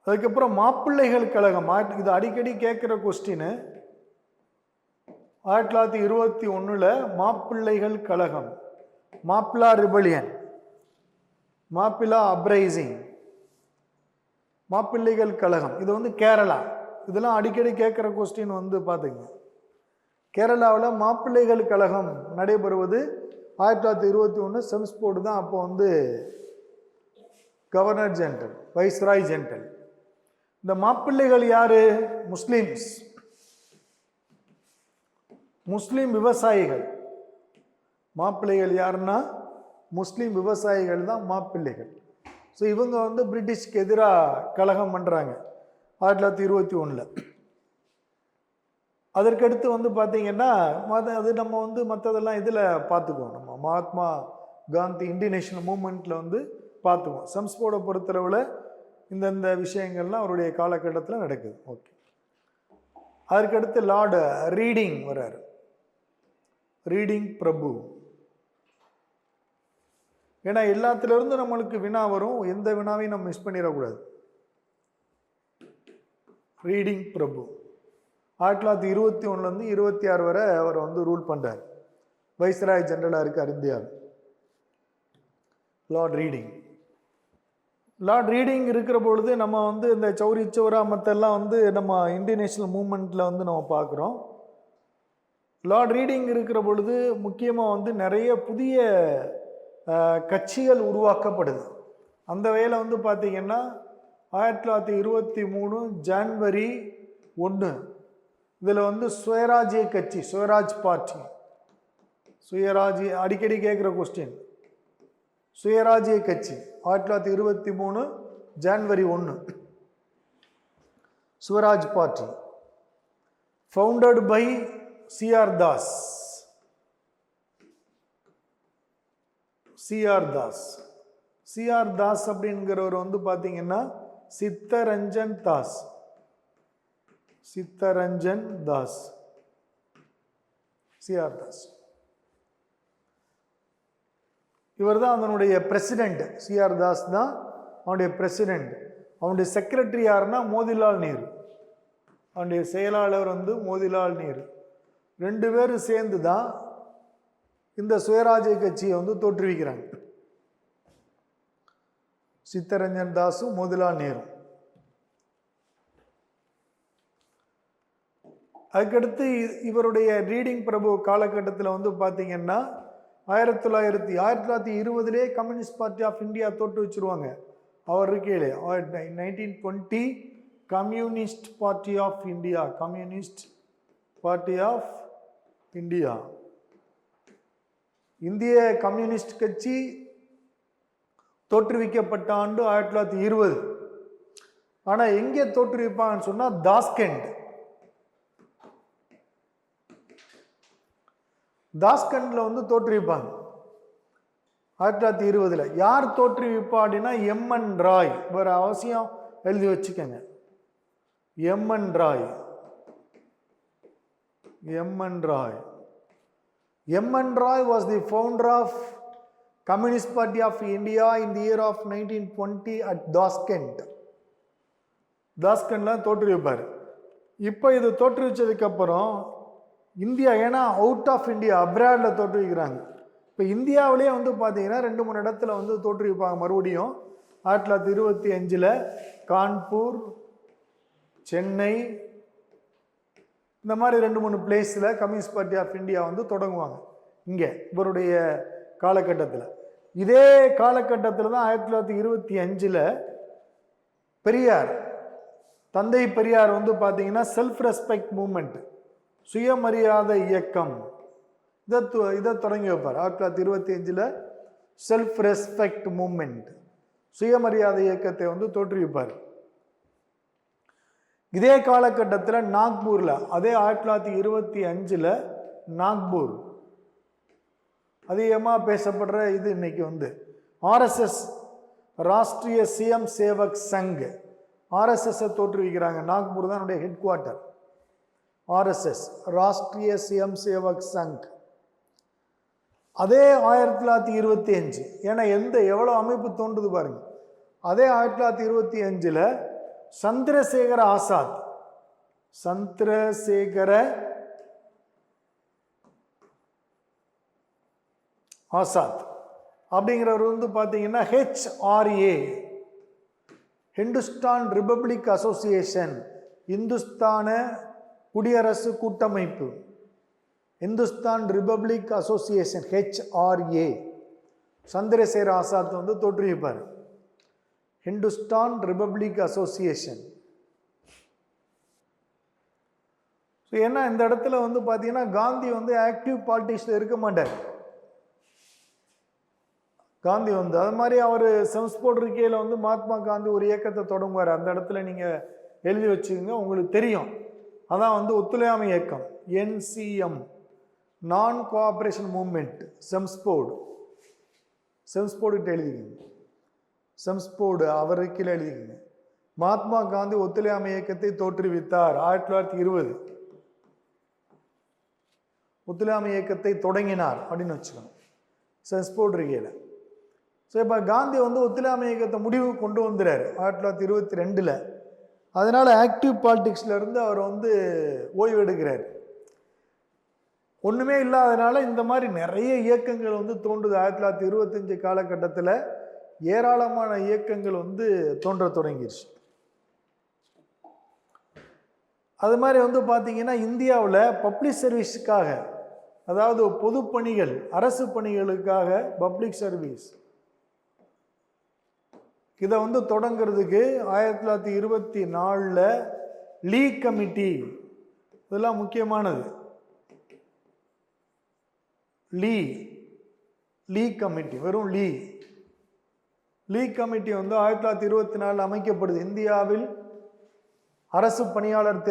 அதுக்கப்புறம் மாப்பிள்ளைகள் கழகம், இது அடிக்கடி கேட்குற கொஸ்டின். 1921 மாப்பிள்ளைகள் கழகம், மாப்பிளா ரிபலியன், மாப்பிளா அப்ரைசிங், மாப்பிள்ளைகள் கழகம், இது வந்து கேரளா. இதெல்லாம் அடிக்கடி கேட்குற கொஸ்டின் வந்து பார்த்துங்க. கேரளாவில் மாப்பிள்ளைகள் கழகம் நடைபெறுவது 1921. செம்ஸ்போர்டு தான் அப்போ வந்து கவர்னர் ஜெனரல், வைஸ்ராய் ஜெனரல். இந்த மாப்பிள்ளைகள் யாரு? முஸ்லீம் விவசாயிகள். மாப்பிள்ளைகள் யாருன்னா முஸ்லீம் விவசாயிகள் தான் மாப்பிள்ளைகள். ஸோ இவங்க வந்து பிரிட்டிஷ்க்கு எதிராக கழகம் பண்ணுறாங்க 1921. அதற்கடுத்து வந்து பார்த்தீங்கன்னா அது நம்ம வந்து மற்றதெல்லாம் இதில் பார்த்துக்குவோம். நம்ம மகாத்மா காந்தி இந்தியன் நேஷனல் மூமெண்ட்டில் வந்து பார்த்துக்குவோம். செம்ஸ்போர்டை பொறுத்தளவில் இந்தந்த விஷயங்கள்லாம் அவருடைய காலகட்டத்தில் நடக்குது. ஓகே. அதற்கடுத்து லார்டு ரீடிங் வர்றாரு. ரீடிங் பிரபு. ஏன்னா எல்லாத்திலிருந்து நம்மளுக்கு வினா வரும், எந்த வினாவையும் நம்ம மிஸ் பண்ணிடக்கூடாது. ரீடிங் பிரபு 1921 26 வரை அவர் வந்து ரூல் பண்ணுறார். வைஸ்ராய் ஜெனரலாக இருக்கார் இந்தியாவில். Lord reading. லார்ட் ரீடிங் இருக்கிற பொழுது நம்ம வந்து இந்த சௌரி சௌரா மற்றெல்லாம் வந்து நம்ம இந்தியன் நேஷனல் மூமெண்ட்டில் வந்து நம்ம பார்க்குறோம். லார்ட் ரீடிங் இருக்கிற பொழுது முக்கியமாக வந்து நிறைய புதிய கட்சிகள் உருவாக்கப்படுது. அந்த வகையில் வந்து பார்த்திங்கன்னா 1923 ஜனவரி 1 இதில் வந்து சுயராஜ்ய கட்சி, சுயராஜ் பார்ட்டி, சுயராஜ்ய அடிக்கடி கேட்குற கொஸ்டின், சுயராஜ்ய கட்சி 1923 ஜனவரி 1 Swaraj party founded by C R Das. C R Das C R Das அப்படிங்கிறவர் வந்து பார்த்தீங்கன்னா சித்தரஞ்சன் தாஸ், சித்தரஞ்சன் தாஸ், சிஆர் தாஸ். இவர் தான் அதனுடைய பிரசிடென்ட். சிஆர் தாஸ் தான் அவனுடைய பிரசிடென்ட். அவனுடைய செக்ரட்டரி யாருன்னா மோதிலால் நேரு. அவனுடைய செயலாளர் வந்து மோதிலால் நேரு. 2 பேரும் சேர்ந்து தான் இந்த சுயராஜ்ய கட்சியை வந்து தோற்றுவிக்கிறாங்க. சித்தரஞ்சன் தாஸும் மோதிலால் நேரு. அதுக்கடுத்து இவருடைய ரீடிங் பிரபு காலகட்டத்தில் வந்து பார்த்தீங்கன்னா 1920 கம்யூனிஸ்ட் பார்ட்டி ஆஃப் இந்தியா தோற்று வச்சிருவாங்க. அவர் இருக்கையிலே 1920 communist party of India, communist party of India, இந்திய கம்யூனிஸ்ட் கட்சி தோற்றுவிக்கப்பட்ட ஆண்டு 1920. ஆனால் எங்கே தோற்றுவிப்பாங்கன்னு சொன்னால் தாஸ்கண்ட். தாஸ்கண்டில் வந்து தோற்றுவிப்பாங்க 1920. யார் தோற்றுவிப்பா அப்படின்னா எம்என் ராய். வேறு அவசியம் எழுதி வச்சுக்கோங்க, M N Roy. M N Roy. M N Roy was the founder of Communist Party of India in the year of 1920 at Tashkent. தாஸ்கண்ட்லாம் தோற்றுவிப்பார். இப்போ இது தோற்றுவிச்சதுக்கப்புறம் இந்தியா, ஏன்னா அவுட் ஆஃப் இந்தியா, அப்ராடில் தோற்றுவிக்கிறாங்க. இப்போ இந்தியாவிலேயே வந்து பார்த்தீங்கன்னா 2-3 இடத்துல வந்து தோற்றுவிப்பாங்க மறுபடியும். 1925 கான்பூர், சென்னை, இந்த மாதிரி 2-3 பிளேஸில் கம்யூனிஸ்ட் பார்ட்டி ஆஃப் இந்தியா வந்து தொடங்குவாங்க. இங்கே இவருடைய காலகட்டத்தில். இதே காலகட்டத்தில் தான் 1925 பெரியார், தந்தை பெரியார் வந்து பார்த்தீங்கன்னா செல்ஃப் ரெஸ்பெக்ட் மூமெண்ட், சுயமரியாதை இயக்கம், இதை தொடங்கி வைப்பார். 1925 செல்ஃப் ரெஸ்பெக்ட் மூமெண்ட், சுயமரியாதை இயக்கத்தை வந்து தோற்றுவிப்பார். இதே காலகட்டத்தில் நாக்பூரில், அதே 1925 நாக்பூர் அதிகமாக பேசப்படுற இது இன்னைக்கு வந்து ஆர்எஸ்எஸ், ராஷ்ட்ரிய சுயம் சேவக் சங், ஆர்எஸ்எஸ் தோற்றுவிக்கிறாங்க. நாக்பூர் தான் என்னுடைய ஹெட் குவார்ட்டர். ஆர்எஸ்எஸ், ராஷ்ட்ரிய சுயம் சேவக் சங். அதே 1925, ஏன்னா எவ்வளோ அமைப்பு தோன்றுது பாருங்க. அதே 1925 சந்திரசேகர ஆசாத், சந்திரசேகர ஆசாத் அப்படிங்கிறவர் வந்து பார்த்தீங்கன்னா HRA, ஹிந்துஸ்தான் ரிபப்ளிக் அசோசியேஷன், இந்துஸ்தான குடியரசு கூட்டமைப்பு, Hindustan republic association HRA, Chandrasekhar Azad வந்து தோற்றுவிப்பார். Hindustan republic association. ஸோ ஏன்னா இந்த இடத்துல வந்து பார்த்தீங்கன்னா காந்தி வந்து ஆக்டிவ் பாலிட்டிக்ஸில் இருக்க மாட்டார். காந்தி வந்து அது மாதிரி அவர் செம்ஸ்போர்ட் இருக்கையில் வந்து மகாத்மா காந்தி ஒரு இயக்கத்தை தொடங்குவார். அந்த இடத்துல நீங்கள் எழுதி வச்சுக்கோங்க, உங்களுக்கு தெரியும். அதான் வந்து ஒத்துழையாமை இயக்கம், NCM, நான் கோஆப்ரேஷன் மூவ்மெண்ட், செம்ஸ்போர்டு. செம்ஸ்போர்டு எழுதிக்கோங்க, செம்ஸ்போர்டு அவர் கீழே எழுதிக்கோங்க. மகாத்மா காந்தி ஒத்துழையாமை இயக்கத்தை தோற்றுவித்தார் 1920. ஒத்துழையாமை இயக்கத்தை தொடங்கினார் அப்படின்னு வச்சுக்கணும், செம்ஸ்போர்டு இருக்கையில். ஸோ இப்போ காந்தி வந்து ஒத்துழையாமை இயக்கத்தை முடிவு கொண்டு வந்துறாரு 1922. அதனால ஆக்டிவ் பாலிட்டிக்ஸ்ல இருந்து அவர் வந்து ஓய்வு எடுக்கிறார். ஒன்றுமே இல்லாதனால இந்த மாதிரி நிறைய இயக்கங்கள் வந்து தோன்றுது. 1925 காலகட்டத்தில் ஏராளமான இயக்கங்கள் வந்து தோன்ற தொடங்கிருச்சு. அது மாதிரி வந்து பார்த்தீங்கன்னா இந்தியாவில் பப்ளிக் சர்வீஸுக்காக, அதாவது பொது பணிகள், அரசு பணிகளுக்காக பப்ளிக் சர்வீஸ் இதை வந்து தொடங்கிறதுக்கு 1924 லீ கமிட்டி, இதெல்லாம் முக்கியமானது. லீ கமிட்டி, வெறும் லீ கமிட்டி வந்து 1924 அமைக்கப்படுது. இந்தியாவில் அரசு பணியாளர்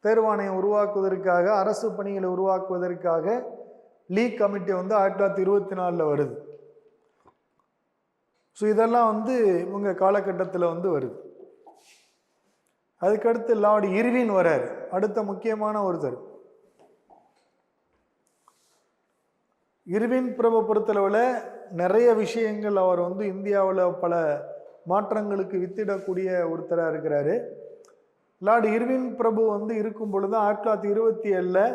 தேர்வாணையம் உருவாக்குவதற்காக, அரசு பணிகளை உருவாக்குவதற்காக லீ கமிட்டி வந்து 1924 வருது. ஸோ இதெல்லாம் வந்து இவங்க காலகட்டத்தில் வந்து வருது. அதுக்கடுத்து லார்ட் இர்வின் வரார், அடுத்த முக்கியமான ஒருத்தர். இர்வின் பிரபு பொறுத்தளவில் நிறைய விஷயங்கள் அவர் வந்து இந்தியாவில் பல மாற்றங்களுக்கு வித்திடக்கூடிய ஒருத்தராக இருக்கிறாரு. லார்ட் இர்வின் பிரபு வந்து இருக்கும் பொழுது 1927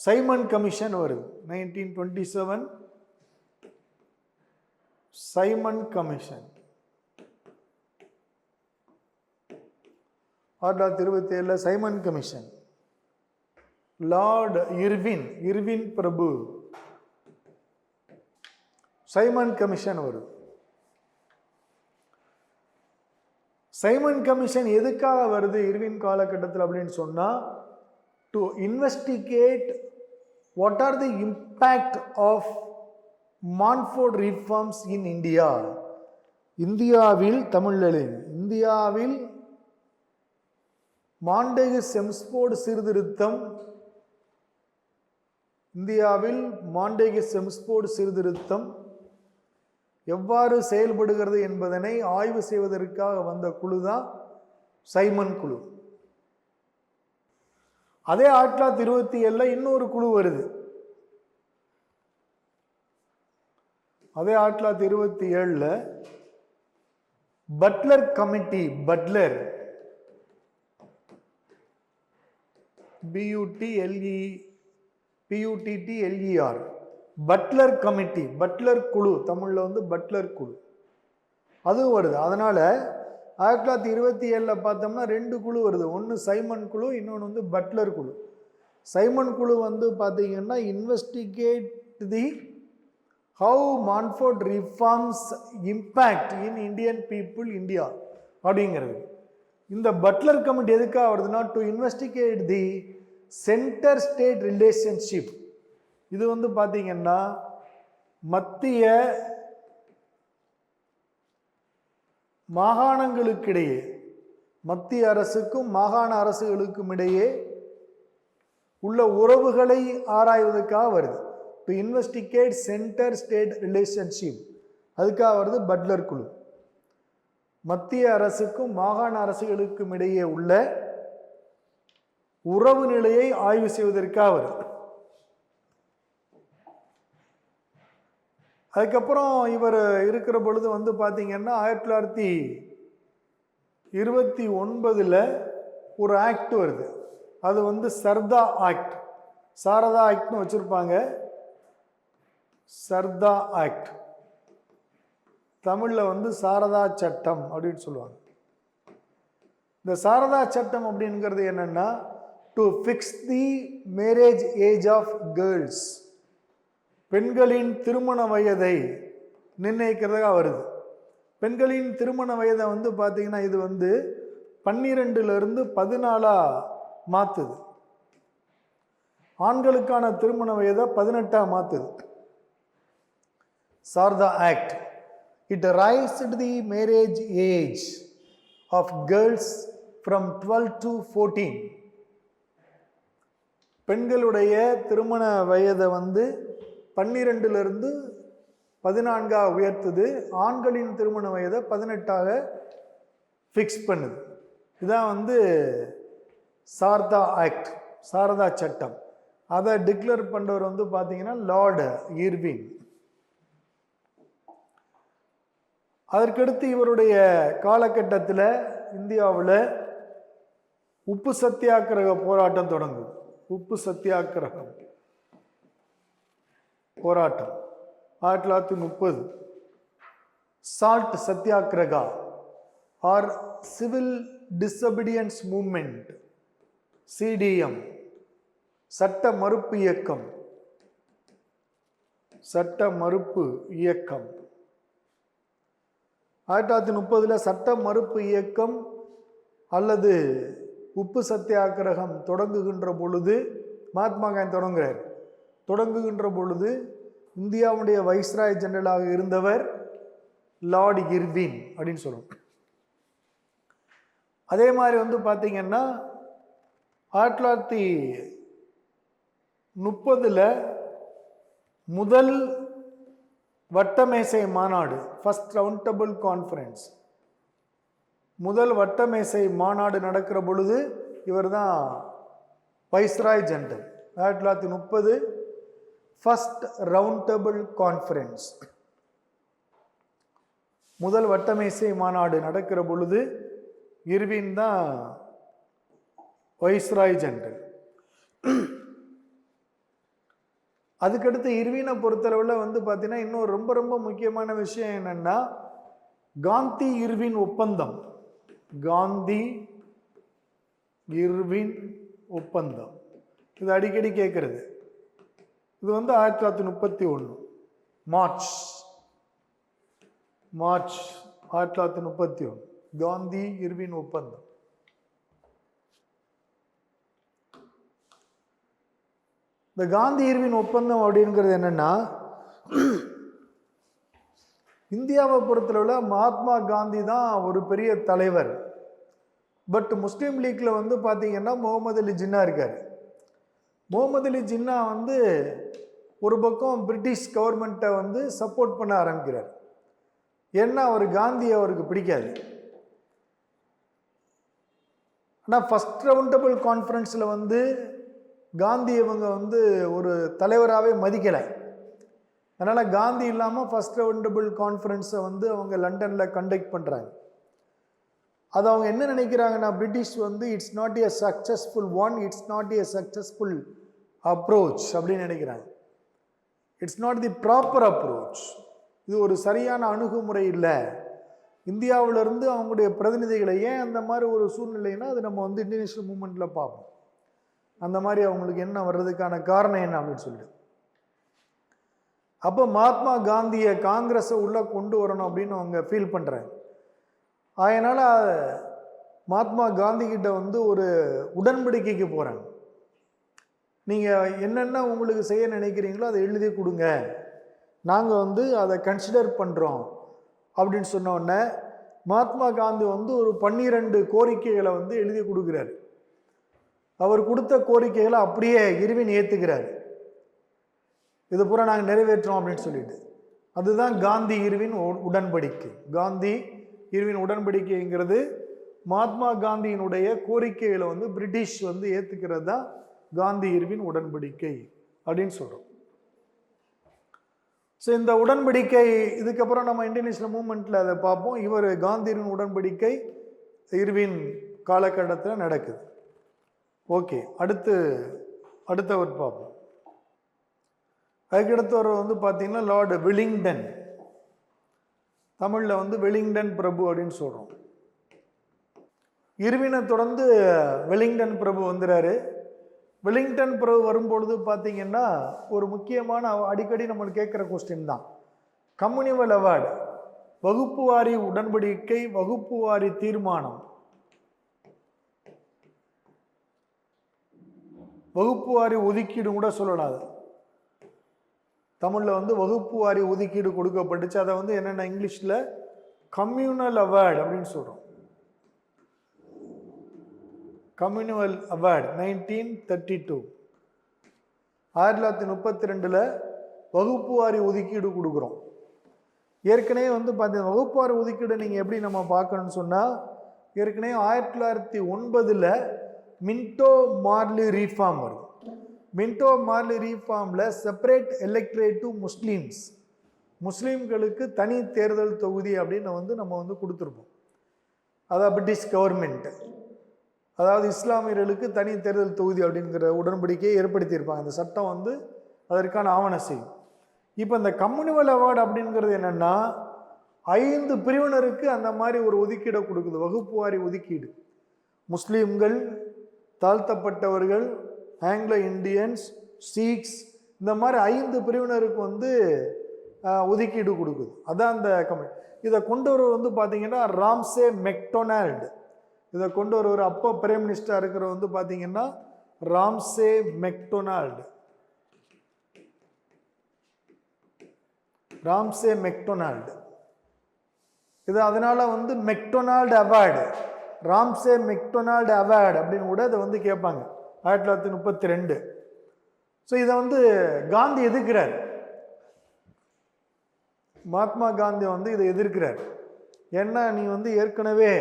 சைமன் கமிஷன் வருது. 1927 Simon commission. 1927 Simon commission. Lord Irwin பிரபு சைமன் கமிஷன் வருது. சைமன் கமிஷன் எதுக்காக வருது இர்வின் காலகட்டத்தில் அப்படின்னு சொன்னா, to investigate what are the impact of Montford reforms in India. இந்தியாவில் மாண்டேகு செம்ஸ்போர்டு சீர்திருத்தம் எவ்வாறு செயல்படுகிறது என்பதனை ஆய்வு செய்வதற்காக வந்த குழு தான் சைமன் குழு. அதே 1927 இன்னொரு குழு வருது. அதே 1927 Butler committee, Butler BUTTLER Butler committee, Butler குழு, தமிழ்ல வந்து பட்லர் குழு, அதுவும் வருது. அதனால 1927 பார்த்தோம்னா 2 குழு வருது. ஒன்று சைமன் குழு, இன்னொன்று வந்து பட்லர் குழு. சைமன் குழு வந்து பார்த்தீங்கன்னா investigate the how Montfort reforms impact in Indian people India அப்படிங்கிறது. இந்த பட்லர் கமிட்டி எதுக்காக வருதுன்னா, to investigate the centre state relationship. இது வந்து பார்த்தீங்கன்னா மத்திய மாகாணங்களுக்கிடையே, மத்திய அரசுக்கும் மாகாண அரசுகளுக்கும் இடையே உள்ள உறவுகளை ஆராய்வதற்காக வருது. To investigate centre state relationship, அதுக்காக வருது பட்லர் குழு. மத்திய அரசுக்கும் மாகாண அரசுகளுக்கும் இடையே உள்ள உறவு நிலையை ஆய்வு செய்வதற்காக வருது. அதுக்கப்புறம் இவர் இருக்கிற பொழுது வந்து பார்த்தீங்கன்னா 1929 ஒரு ஆக்ட் வருது. அது வந்து சாரதா ஆக்ட்னு வச்சிருப்பாங்க. சர்தா ஆக்ட், தமிழ்ல வந்து சாரதா சட்டம் அப்படின்னு சொல்லுவாங்க. இந்த சாரதா சட்டம் அப்படிங்கிறது என்னன்னா, to fix the marriage age of girls, பெண்களின் திருமண வயதை நிர்ணயிக்கிறதுக்காக வருது. பெண்களின் திருமண வயதை வந்து பார்த்தீங்கன்னா இது வந்து 12 14 மாத்துது. ஆண்களுக்கான திருமண வயதை 18 மாத்துது. Sarda act, it raised the marriage age of girls from 12 to 14. பெண்களுடைய திருமண வயதை வந்து 12 14 உயர்த்துது. ஆண்களின் திருமண வயதை 18 ஃபிக்ஸ் பண்ணுது. இதான் வந்து சாரதா ஆக்ட், சாரதா சட்டம். அதை டிக்ளேர் பண்றவர் வந்து பார்த்தீங்கன்னா லார்ட் இர்வின். அதற்கடுத்து இவருடைய காலகட்டத்தில் இந்தியாவில் உப்பு சத்தியாகிரக போராட்டம் தொடங்குது. உப்பு சத்தியாகிரகம் போராட்டம் 1930. Salt satyagraha or civil disobedience movement, CDM, சட்ட மறுப்பு இயக்கம், சட்ட மறுப்பு இயக்கம். 1930 சட்ட மறுப்பு இயக்கம் அல்லது உப்பு சத்தியாகிரகம் தொடங்குகின்ற பொழுது, மகாத்மா காந்தி தொடங்குகின்ற பொழுது இந்தியாவுடைய வைஸ்ராய் ஜெனரலாக இருந்தவர் லார்ட் இர்வின் அப்படின்னு சொல்லுவோம். அதே மாதிரி வந்து பார்த்தீங்கன்னா 1930 முதல் வட்டமேசை மாநாடு, ஃபர்ஸ்ட் ரவுண்ட் டேபிள் கான்ஃபரன்ஸ், முதல் வட்டமேசை மாநாடு நடக்கிற பொழுது இவர் தான் viceroy general. 1930 first round table conference, முதல் வட்டமேசை மாநாடு நடக்கிற பொழுது இர்வின் தான் வைஸ்ராய் ஜெனரல். அதுக்கடுத்து இர்வினை பொறுத்தளவில் வந்து பார்த்தீங்கன்னா இன்னும் ரொம்ப ரொம்ப முக்கியமான விஷயம் என்னன்னா, காந்தி இர்வின் ஒப்பந்தம், காந்தி இர்வின் ஒப்பந்தம். இது அடிக்கடி கேட்கறது. இது வந்து 1931 மார்ச் 1931 காந்தி இர்வின் ஒப்பந்தம். இந்த காந்தி இர்வின் ஒப்பந்தம் அப்படிங்கிறது என்னன்னா, இந்தியாவை பொறுத்தளவில் மகாத்மா காந்தி தான் ஒரு பெரிய தலைவர். பட் முஸ்லீம் லீக்ல வந்து பார்த்தீங்கன்னா முகமது அலி ஜின்னா இருக்கார். முகமது அலி ஜின்னா வந்து ஒரு பக்கம் பிரிட்டிஷ் கவர்மெண்ட்டை வந்து சப்போர்ட் பண்ண ஆரம்பிக்கிறார். ஏன்னா அவர் காந்தி அவருக்கு பிடிக்காது. ஆனால் ஃபர்ஸ்ட் ரவுண்டபிள் கான்ஃபரன்ஸில் வந்து காந்தி இவங்க வந்து ஒரு தலைவராகவே மதிக்கலை. அதனால் காந்தி இல்லாமல் ஃபர்ஸ்ட் ரவுண்டபிள் கான்ஃபரன்ஸை வந்து அவங்க லண்டனில் கண்டக்ட் பண்ணுறாங்க. அது அவங்க என்ன நினைக்கிறாங்கன்னா, பிரிட்டிஷ் வந்து it's not a successful one, it's not a successful approach அப்படின்னு நினைக்கிறாங்க. It's not the proper approach, இது ஒரு சரியான அணுகுமுறை இல்லை. இந்தியாவிலிருந்து அவங்களுடைய பிரதிநிதிகளை ஏன் அந்த மாதிரி ஒரு சூழ்நிலைன்னா, அது நம்ம வந்து இன்டர்நேஷனல் மூவ்மெண்ட்டில் பார்ப்போம். அந்த மாதிரி அவங்களுக்கு என்ன வர்றதுக்கான காரணம் என்ன அப்படின்னு சொல்லிட்டு, அப்போ மகாத்மா காந்தியை காங்கிரஸை உள்ளே கொண்டு வரணும் அப்படின்னு அவங்க ஃபீல் பண்ணுறாங்க. அதனால் மகாத்மா காந்தி கிட்ட வந்து ஒரு உடன்படிக்கைக்கு போகிறாங்க. நீங்கள் என்னென்ன உங்களுக்கு செய்ய நினைக்கிறீங்களோ அதை எழுதி கொடுங்க, நாங்கள் வந்து அதை கன்சிடர் பண்ணுறோம் அப்படின்னு சொன்ன உடனே மகாத்மா காந்தி வந்து ஒரு 12 கோரிக்கைகளை வந்து எழுதி கொடுக்குறாரு. அவர் கொடுத்த கோரிக்கைகளை அப்படியே இர்வின் ஏற்றுக்கிறார். இது பூரா நாங்கள் நிறைவேற்றோம் அப்படின்னு சொல்லிட்டு, அதுதான் காந்தி இர்வின் உடன்படிக்கை. காந்தி இர்வின் உடன்படிக்கைங்கிறது மகாத்மா காந்தியினுடைய கோரிக்கைகளை வந்து பிரிட்டிஷ் வந்து ஏற்றுக்கிறது தான் காந்தி இர்வின் உடன்படிக்கை அப்படின்னு சொல்கிறோம். ஸோ இந்த உடன்படிக்கை இதுக்கப்புறம் நம்ம இன்டர்நேஷனல் மூவ்மெண்ட்டில் அதை பார்ப்போம். இவர் காந்தி இர்வின் உடன்படிக்கை இர்வின் காலகட்டத்தில் நடக்குது. ஓகே, அடுத்தவர் பார்ப்போம். அதுக்கடுத்தவர் வந்து பார்த்தீங்கன்னா லார்டு வெலிங்டன், தமிழில் வந்து வெலிங்டன் பிரபு அப்படின்னு சொல்கிறோம். இர்வினை தொடர்ந்து வெலிங்டன் பிரபு வந்துறாரு. வெலிங்டன் பிரபு வரும்பொழுது பார்த்தீங்கன்னா ஒரு முக்கியமான, அடிக்கடி நம்மளுக்கு கேட்குற கொஸ்டின் தான், கம்யூனிவல் அவார்டு, வகுப்பு வாரி உடன்படிக்கை, வகுப்பு வாரி தீர்மானம், வகுப்பு வாரி ஒதுக்கீடு கூட சொல்லலாம். தமிழில் வந்து வகுப்பு வாரி ஒதுக்கீடு கொடுக்கப்பட்டுச்சு. அதை வந்து என்னென்ன இங்கிலீஷில் கம்யூனல் அவார்டு அப்படின்னு சொல்கிறோம். கம்யூனல் அவார்டு 1932 1932 வகுப்பு வாரி ஒதுக்கீடு கொடுக்குறோம். ஏற்கனவே வந்து பார்த்தீங்கன்னா வகுப்பு வாரி ஒதுக்கீடு நீங்கள் எப்படி நம்ம பார்க்கணும்னு சொன்னால், ஏற்கனவே 1909 மின்டோ மார்லி ரீஃபார்ம் வருது. மின்டோ மார்லி ரீஃபார்மில் செப்பரேட் எலெக்டரேட் டு முஸ்லீம்ஸ், முஸ்லீம்களுக்கு தனி தேர்தல் தொகுதி அப்படின்னு வந்து நம்ம வந்து கொடுத்துருப்போம். அதாவது பிரிட்டிஷ் கவர்மெண்ட், அதாவது இஸ்லாமியர்களுக்கு தனி தேர்தல் தொகுதி அப்படிங்கிற உடன்படிக்கையை ஏற்படுத்தியிருப்பாங்க. அந்த சட்டம் வந்து அதற்கான ஆவணம் செய்யும். இப்போ இந்த கம்யூனிவல் அவார்டு அப்படிங்கிறது என்னென்னா, 5 பிரிவினருக்கு அந்த மாதிரி ஒரு ஒதுக்கீடை கொடுக்குது, வகுப்பு வாரி ஒதுக்கீடு. முஸ்லீம்கள், தாழ்த்தப்பட்டவர்கள், ஆங்கிலோ இந்தியன்ஸ், சீக்ஸ், இந்த மாதிரி 5 பிரிவினருக்கு வந்து ஒதுக்கீடு கொடுக்குது. அதான் அந்த கமிட்டி. இதை கொண்டு வருவர் வந்து பார்த்தீங்கன்னா ராம்சே மெக்டொனால்டு. இதை கொண்டு வருவர் அப்போ பிரைம் மினிஸ்டராக இருக்கிற வந்து பார்த்தீங்கன்னா ராம்சே மெக்டொனால்டு. Ramsay McDonald. இது அதனால வந்து MacDonald award, Ramsay MacDonald award அப்படின்னு கூட இதை வந்து கேட்பாங்க 1932. ஸோ இதை வந்து காந்தி எதிர்க்கிறார். மகாத்மா காந்தி வந்து இதை எதிர்க்கிறார். ஏன்னா நீ வந்து ஏற்கனவே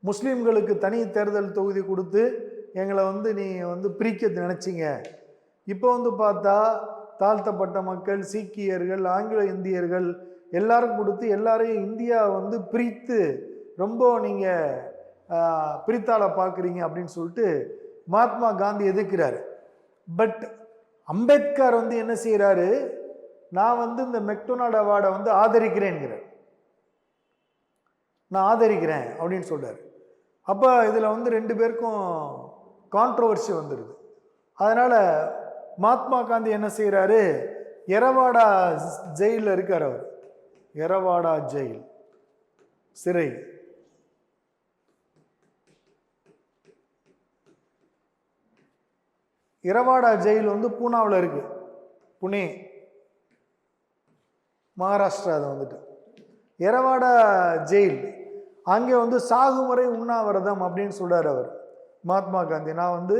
முஸ்லீம்களுக்கு தனி தேர்தல் தொகுதி கொடுத்து எங்களை வந்து நீ வந்து பிரிக்க நினைச்சிங்க. இப்போ வந்து பார்த்தா தாழ்த்தப்பட்ட மக்கள், சீக்கியர்கள், ஆங்கிலோ இந்தியர்கள் எல்லாரும் கொடுத்து எல்லாரையும் இந்தியா வந்து பிரித்து ரொம்ப நீங்கள் பிரித்தாள பார்க்குறீங்க அப்படின்னு சொல்லிட்டு மகாத்மா காந்தி எதிர்க்கிறாரு. பட் அம்பேத்கர் வந்து என்ன செய்கிறாரு, நான் வந்து இந்த மெக்டொனால்டு அவார்டை வந்து ஆதரிக்கிறேன்கிறார். நான் ஆதரிக்கிறேன் அப்படின்னு சொல்கிறார். அப்போ இதில் வந்து 2 பேருக்கும் கான்ட்ரோவர்சி வந்துடுது. அதனால் மகாத்மா காந்தி என்ன செய்கிறாரு, எரவாடா ஜெயிலில் இருக்கார். அவர் எரவாடா ஜெயில், சிறை. எரவாடா ஜெயில் வந்து பூனாவில் இருக்கு, புனே, மகாராஷ்டிரா. அதை வந்துட்டு எரவாடா ஜெயில், அங்கே வந்து சாகுமுறை உண்ணாவிரதம் அப்படின்னு சொல்றார் அவர் மகாத்மா காந்தி. நான் வந்து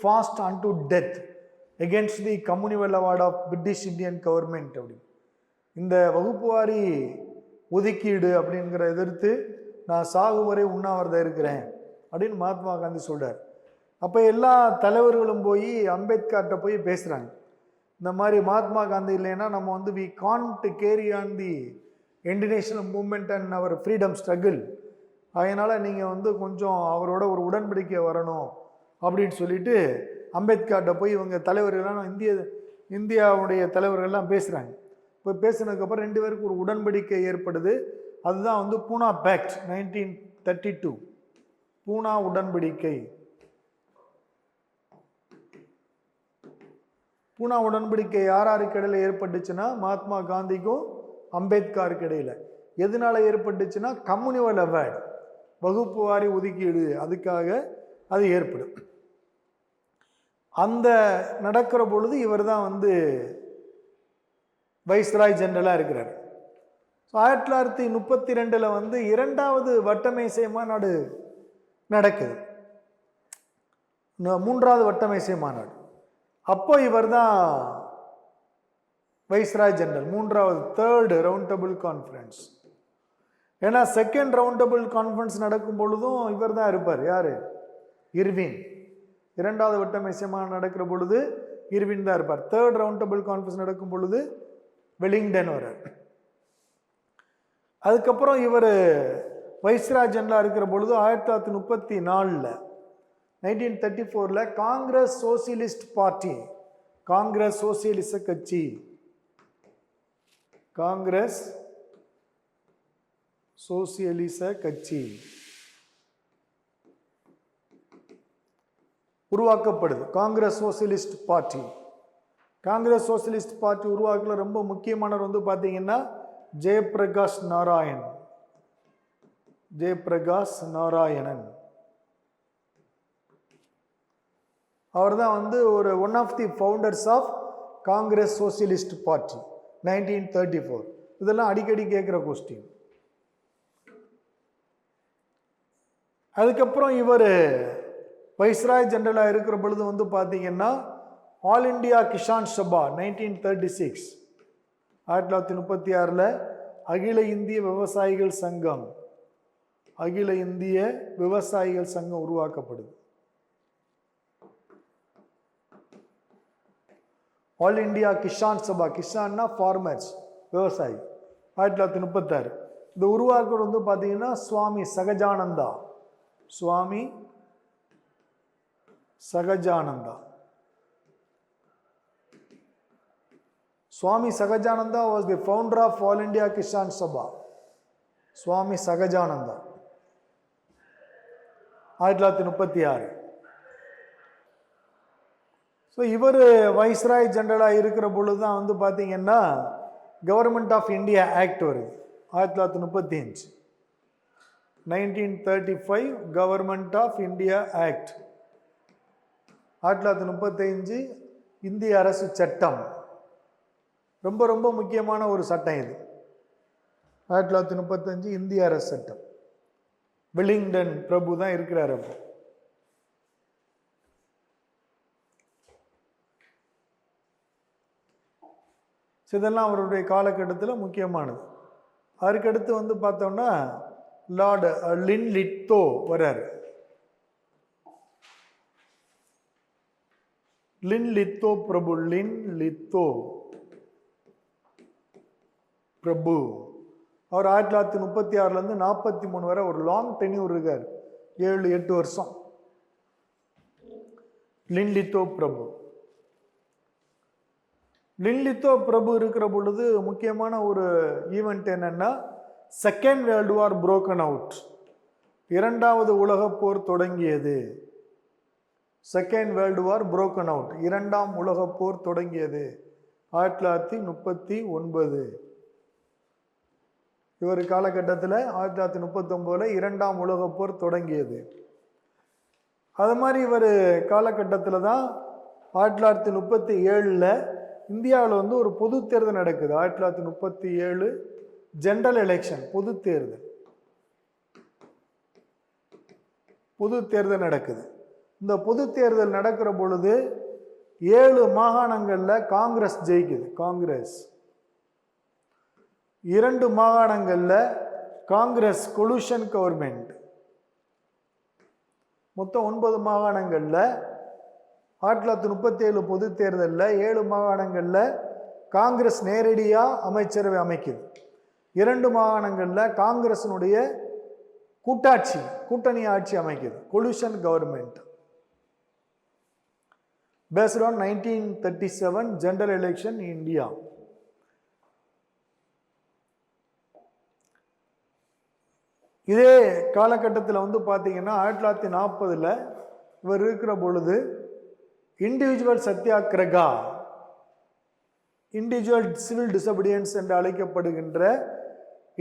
fast unto death against the communal award of British Indian government அப்படின்னு. இந்த வகுப்புவாரி ஒதுக்கீடு அப்படிங்கிற எதிர்த்து நான் சாகுமுறை உண்ணாவிரதம் இருக்கிறேன் அப்படின்னு மகாத்மா காந்தி சொல்றார். அப்போ எல்லா தலைவர்களும் போய் அம்பேத்கர்கிட்ட போய் பேசுகிறாங்க. இந்த மாதிரி மகாத்மா காந்தி இல்லைன்னா நம்ம வந்து we can't carry on the Indian movement and our freedom struggle. அதனால் நீங்கள் வந்து கொஞ்சம் அவரோட ஒரு உடன்படிக்கை வரணும் அப்படின்னு சொல்லிட்டு அம்பேத்கர்கிட்ட போய் இவங்க தலைவர்கள்லாம் இந்தியாவுடைய தலைவர்கள்லாம் பேசுகிறாங்க. இப்போ பேசினதுக்கப்புறம் 2 பேருக்கு ஒரு உடன்படிக்கை ஏற்படுது. அதுதான் வந்து பூனா பேக்ட் 1932, பூனா உடன்படிக்கை. பூனா உடன்படிக்கை யாருக்கு இடையில ஏற்பட்டுச்சுன்னா மகாத்மா காந்திக்கும் அம்பேத்கருக்கு இடையில. எதனால ஏற்பட்டுச்சுன்னா கம்யூனிவல் அவார்டு, வகுப்பு வாரி ஒதுக்கீடு, அதுக்காக அது ஏற்படும். அந்த நடக்கிற பொழுது இவர் தான் வந்து வைஸ்ராய் ஜெனரலாக இருக்கிறார். 1932 வந்து 2வது வட்டமேசை மாநாடு நடக்குது, 3வது வட்டமேசை மாநாடு. அப்போ இவர் தான் வைஸ்ராய் ஜெனரல், 3வது 3rd ரவுண்ட் டேபிள் கான்ஃபரன்ஸ். ஏன்னா 2nd ரவுண்ட் டேபிள் கான்ஃபரன்ஸ் நடக்கும் பொழுதும் இவர் தான் இருப்பார். யாரு? இர்வின். 2வது வட்டமேசை மாநாடு நடக்கிற பொழுது இர்வின் தான் இருப்பார். 3rd ரவுண்ட் டேபிள் கான்ஃபரன்ஸ் நடக்கும் பொழுது வெலிங்டன் வரார். அதுக்கப்புறம் இவர் வைஸ்ராய் ஜெனரலாக இருக்கிற பொழுது 1934 1934 காங்கிரஸ் சோசியலிஸ்ட் பார்ட்டி, காங்கிரஸ் சோசியலிச கட்சி, காங்கிரஸ் சோசியலிச கட்சி உருவாக்கப்படுது. Congress socialist party. Congress socialist party உருவாக்கல ரொம்ப முக்கியமானவர் வந்து பார்த்தீங்கன்னா ஜெயபிரகாஷ் நாராயண், ஜெயபிரகாஷ் நாராயணன். அவர் தான் வந்து ஒரு one of the founders of Congress socialist party 1934. இதெல்லாம் அடிக்கடி கேட்குற கொஸ்டின். அதுக்கப்புறம் இவர் வைஸ்ராய் ஜெனரலாக இருக்கிற பொழுது வந்து பார்த்தீங்கன்னா ஆல் இண்டியா கிஷான் சபா 1936 1936 அகில இந்திய விவசாயிகள் சங்கம், அகில இந்திய விவசாயிகள் சங்கம் உருவாக்கப்படுது. ஆல் இண்டியா கிஷான் சபா, கிஷான்னா ஃபார்மர்ஸ், விவசாயி, 1936. இந்த உருவாக்குறது வந்து பார்த்தீங்கன்னா சுவாமி சகஜானந்தா, சுவாமி Sahajananda. Swami Sahajananda was the founder of All India Kisan Sabha. Swami Sahajananda 1936. So இவர் வைஸ்ராய் ஜெனரலாக இருக்கிற பொழுது தான் வந்து பார்த்தீங்கன்னா கவர்மெண்ட் ஆஃப் இந்தியா ஆக்ட் வருது 1935. 1935 கவர்மெண்ட் ஆஃப் இந்தியா ஆக்ட். 1935 இந்திய அரசு சட்டம். ரொம்ப ரொம்ப முக்கியமான ஒரு சட்டம் இது. 1935 இந்திய அரசு சட்டம். வெலிங்டன் பிரபு தான் இருக்கிறார் அப்போ. இதெல்லாம் அவருடைய காலகட்டத்தில் முக்கியமானது. அதுக்கடுத்து வந்து பார்த்தோம்னா லார்டு லின் லித்தோ வர்றார். லின் லித்தோ பிரபு. லின் லித்தோ பிரபு அவர் 1936 43 வரை ஒரு லாங் டென்யூர் இருக்கார். 7-8 வருஷம். லின் லித்தோ பிரபு. லின் லித்தோ பிரபு இருக்கிற பொழுது முக்கியமான ஒரு ஈவெண்ட் என்னன்னா, second world war broken out. இரண்டாவது உலகப் போர் தொடங்கியது. Second world war broken out. இரண்டாம் உலகப் போர் தொடங்கியது 1939. இவர் காலகட்டத்தில் 1939 இரண்டாம் உலகப் போர் தொடங்கியது. அது மாதிரி இவர் காலகட்டத்தில் தான் 1937 இந்தியாவில் வந்து ஒரு பொது தேர்தல் நடக்குது. 1937 ஜெனரல் எலெக்ஷன், பொது தேர்தல். பொது தேர்தல் நடக்குது. இந்த பொது தேர்தல் நடக்கிற பொழுது 7 மாகாணங்களில் காங்கிரஸ் ஜெயிக்குது. காங்கிரஸ் 2 மாகாணங்களில் காங்கிரஸ் கொலூஷன் கவர்மெண்ட். மொத்தம் 9 மாகாணங்களில் 1937 பொது தேர்தலில் 7 மாகாணங்களில் காங்கிரஸ் நேரடியாக அமைச்சரவை அமைக்குது. 2 மாகாணங்களில் காங்கிரஸினுடைய கூட்டணி ஆட்சி அமைக்குது. Coalition government. Based on 1937 general election India. இதே காலகட்டத்தில் வந்து பார்த்தீங்கன்னா 1940 இவர் இருக்கிற பொழுது individual satyagraha, individual civil disobedience என்று அழைக்கப்படுகின்ற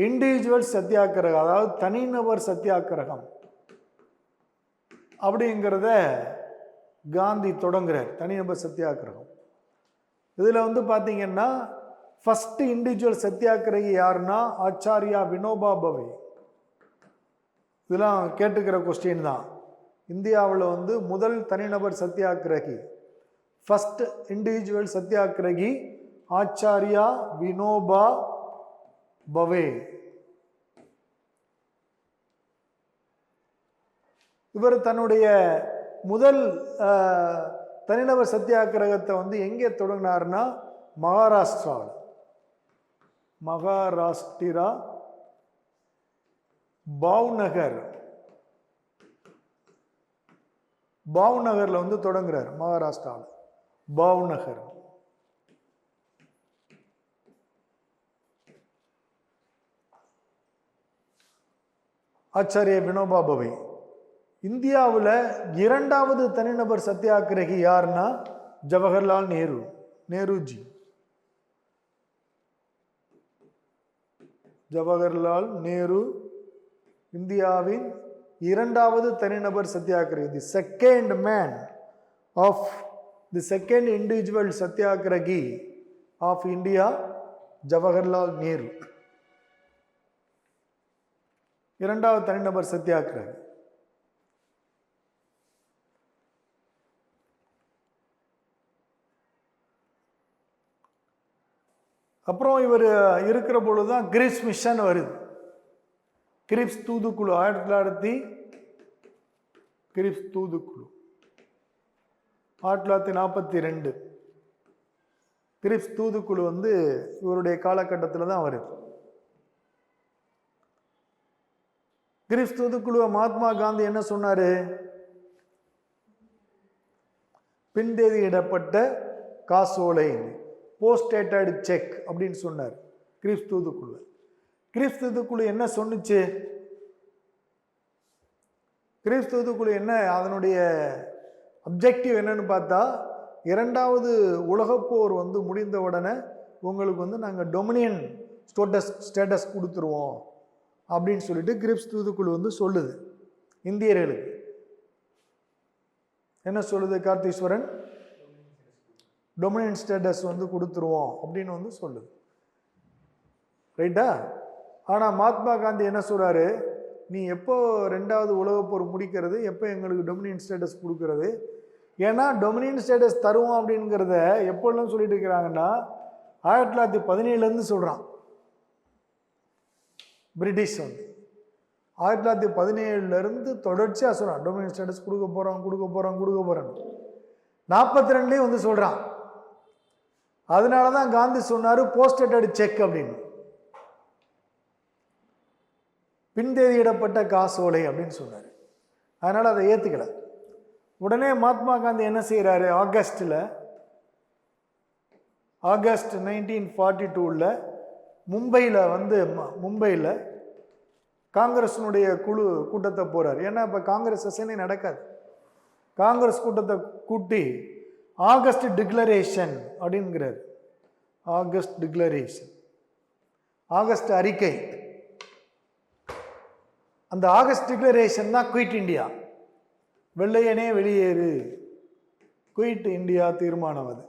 இண்டிவிஜுவல் சத்தியாகிரகா, அதாவது தனிநபர் சத்தியாகிரகம் அப்படிங்கிறத காந்தி தொடங்குறார். தனிநபர் சத்தியாகிரகம். இதில் வந்து பார்த்தீங்கன்னா ஃபர்ஸ்ட் இண்டிவிஜுவல் சத்தியாகிரகி யாருன்னா ஆச்சாரியா வினோபா பவே. இதெல்லாம் கேட்டுக்கிற கொஸ்டின் தான். இந்தியாவில் வந்து முதல் தனிநபர் சத்தியாகிரகி, ஃபர்ஸ்ட் இண்டிவிஜுவல் சத்தியாகிரகி ஆச்சாரியா வினோபா பவே. இவர் தன்னுடைய முதல் தனிநபர் சத்தியாகிரகத்தை வந்து எங்கே தொடங்கினார்னா மகாராஷ்டிரா பாவ்நகர்ல வந்து தொடங்குறார். மகாராஷ்டிராவில் பாவ்நகர். ஆச்சாரிய வினோபா பவே. இந்தியாவில் 2வது தனிநபர் சத்தியாகிரகி யாருன்னா ஜவஹர்லால் நேருஜி. ஜவஹர்லால் நேரு இந்தியாவின் 2வது தனிநபர் சத்தியாகிரகி. The second man of the second individual satyagrahi of India Jawaharlal Nehru. 2வது தனிநபர் சத்தியாகிரகி. அப்புறம் இவர் இருக்கிற பொழுதுதான் கிரிப்ஸ் மிஷன் வருது. கிரிப்ஸ் தூதுக்குழு 1942 கிரிப்ஸ் தூதுக்குழு வந்து இவருடைய காலகட்டத்தில் தான் வருது. கிரிப்ஸ் தூதுக்குழுவை மகாத்மா காந்தி என்ன சொன்னாரு? பின்தேதியிடப்பட்ட காசோலை, போஸ்ட் டேட்டட் செக் அப்படின்னு சொன்னார் கிரீப்ஸ் தூதுக்குழு. கிரீப்ஸ் தூதுக்குழு என்ன சொன்னுச்சு? கிரீப்ஸ் தூதுக்குழு என்ன அதனுடைய அப்ஜெக்டிவ் என்னன்னு பார்த்தா, இரண்டாவது உலகப்போர் முடிந்த உடனே உங்களுக்கு நாங்கள் டொமினியன் ஸ்டேட்டஸ் கொடுத்துருவோம் அப்படின்னு சொல்லிட்டு கிரிப்ஸ் தூதுக்குழு சொல்லுது இந்தியர்களுக்கு. என்ன சொல்லுது கார்த்தீஸ்வரன்? டொமினியன் ஸ்டேட்டஸ் கொடுத்துருவோம் அப்படின்னு சொல்லுது. ரைட்டா? ஆனால் மகாத்மா காந்தி என்ன சொல்கிறாரு, நீ எப்போ ரெண்டாவது உலகப்போர் முடிக்கிறது, எப்போ எங்களுக்கு டொமினியன் ஸ்டேட்டஸ் கொடுக்கறது? ஏன்னா டொமினியன் ஸ்டேட்டஸ் தருவோம் அப்படிங்கிறத எப்போல்லாம் சொல்லிட்டு இருக்கிறாங்கன்னா 1917 சொல்கிறான். பிரிட்டிஷ் 1917 தொடர்ச்சியாக சொல்கிறான் டொமினியன் ஸ்டேட்டஸ் கொடுக்க போகிறோம் கொடுக்க போகிறோம் கொடுக்க போகிறோம். 42 சொல்கிறான். அதனால தான் காந்தி சொன்னார் போஸ்ட் டேட்டட் செக் அப்படின்னு, பின்தேதியிடப்பட்ட காசோலை அப்படின்னு சொன்னார். அதனால் அதை ஏற்றுக்கல. உடனே மகாத்மா காந்தி என்ன செய்கிறாரு, ஆகஸ்ட் 1942 மும்பையில் காங்கிரஸினுடைய கூட்டத்தை போகிறார். ஏன்னா இப்போ காங்கிரஸ் செஷனே நடக்காது. காங்கிரஸ் கூட்டத்தை கூட்டி ஆகஸ்ட் டிக்ளரேஷன் அப்படிங்கிறார். ஆகஸ்ட் டிக்ளரேஷன், ஆகஸ்ட் அறிக்கை. அந்த ஆகஸ்ட் டிக்ளரேஷன் தான் குயிட் இந்தியா, வெள்ளையனே வெளியேறு, குயிட் இந்தியா தீர்மானம். அது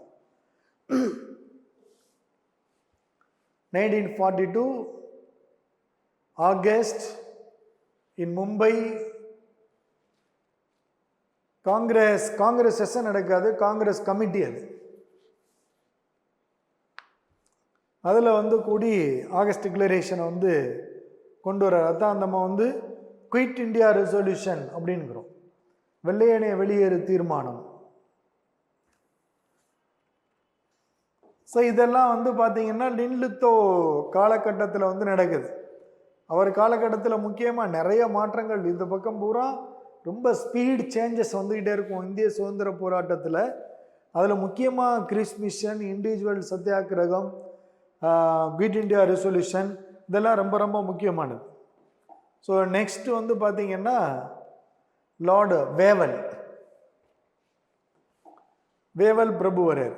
1942 ஆகஸ்ட் இன் மும்பை. காங்கிரஸ் செஷன் நடக்காது, காங்கிரஸ் கமிட்டி அது. அதில் கூடி ஆகஸ்ட் டிக்ளரேஷனை கொண்டு வர. அதான் நம்ம குயிட் இந்தியா ரெசல்யூஷன் அப்படிங்கிறோம், வெள்ளையனே வெளியேறு தீர்மானம். ஸோ இதெல்லாம் பார்த்தீங்கன்னா லின்லித்தோ காலகட்டத்தில் நடக்குது. அவர் காலகட்டத்தில் முக்கியமாக நிறைய மாற்றங்கள், இந்த பக்கம் பூரா ரொம்ப ஸ்பீட் சேஞ்சஸ் வந்துக்கிட்டே இருக்கும் இந்திய சுதந்திர போராட்டத்தில். அதில் முக்கியமாக கிரிஸ் மிஷன், இண்டிவிஜுவல் சத்தியாகிரகம், குயிட் இந்தியா ரெசல்யூஷன், இதெல்லாம் ரொம்ப ரொம்ப முக்கியமானது. ஸோ நெக்ஸ்ட் பார்த்தீங்கன்னா லார்டு வேவல் பிரபுவரர்.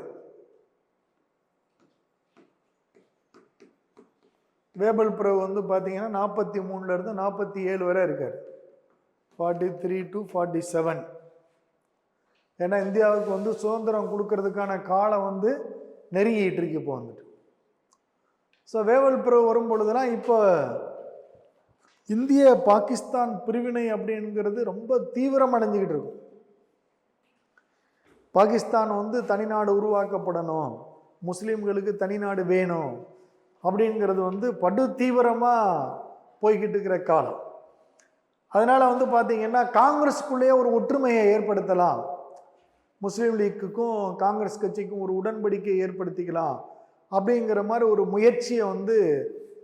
வேவல் பிரபு பார்த்தீங்கன்னா 43 47 வரை இருக்கார், 43 to 47. ஏன்னா இந்தியாவுக்கு சுதந்திரம் கொடுக்கறதுக்கான காலம் நெருங்கிட்டு இருக்கு இப்போ ஸோ வேவல் பிரபு வரும் பொழுதுலாம் இப்போ இந்திய பாகிஸ்தான் பிரிவினை அப்படிங்கிறது ரொம்ப தீவிரம் அடைஞ்சிக்கிட்டு இருக்கும். பாகிஸ்தான் தனிநாடு உருவாக்கப்படணும், முஸ்லீம்களுக்கு தனிநாடு வேணும் அப்படிங்கிறது படு தீவிரமாக போய்கிட்டு இருக்கிற காலம். அதனால் பார்த்தீங்கன்னா காங்கிரஸுக்குள்ளேயே ஒரு ஒற்றுமையை ஏற்படுத்தலாம், முஸ்லீம் லீக்குக்கும் காங்கிரஸ் கட்சிக்கும் ஒரு உடன்படிக்கையை ஏற்படுத்திக்கலாம் அப்படிங்கிற மாதிரி ஒரு முயற்சியை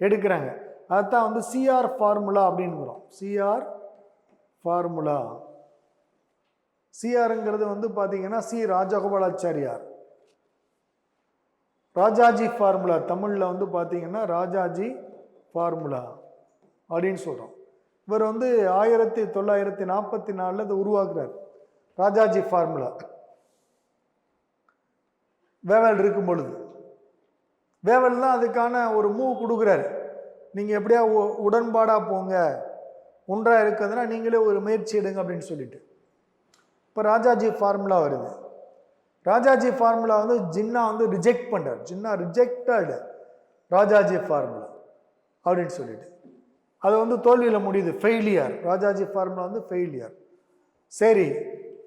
எடுக்கிறாங்க. அதுதான் சிஆர் ஃபார்முலா அப்படிங்கிறோம். CR formula. சிஆருங்கிறது பார்த்தீங்கன்னா சி ராஜகோபாலாச்சாரியார். ராஜாஜி ஃபார்முலா, தமிழில் பார்த்தீங்கன்னா ராஜாஜி ஃபார்முலா அப்படின்னு சொல்கிறோம். இவர் 1944 இதை உருவாக்குறார், ராஜாஜி ஃபார்முலா. வேவல் இருக்கும் பொழுது வேவல் தான் அதுக்கான ஒரு மூவ் கொடுக்குறாரு. நீங்கள் எப்படியா உடன்பாடாக போங்க, ஒன்றாக இருக்குதுன்னா நீங்களே ஒரு முயற்சி எடுங்க அப்படின்னு சொல்லிட்டு இப்போ ராஜாஜி ஃபார்முலா வருது. ராஜாஜி ஃபார்முலா ஜின்னா ரிஜெக்ட் பண்ணுறார். ஜின்னா ரிஜெக்டட் ராஜாஜி ஃபார்முலா அப்படின்னு சொல்லிட்டு அது தோல்வியில் முடியுது, ஃபெயிலியர். Rajaji formula failure. சரி,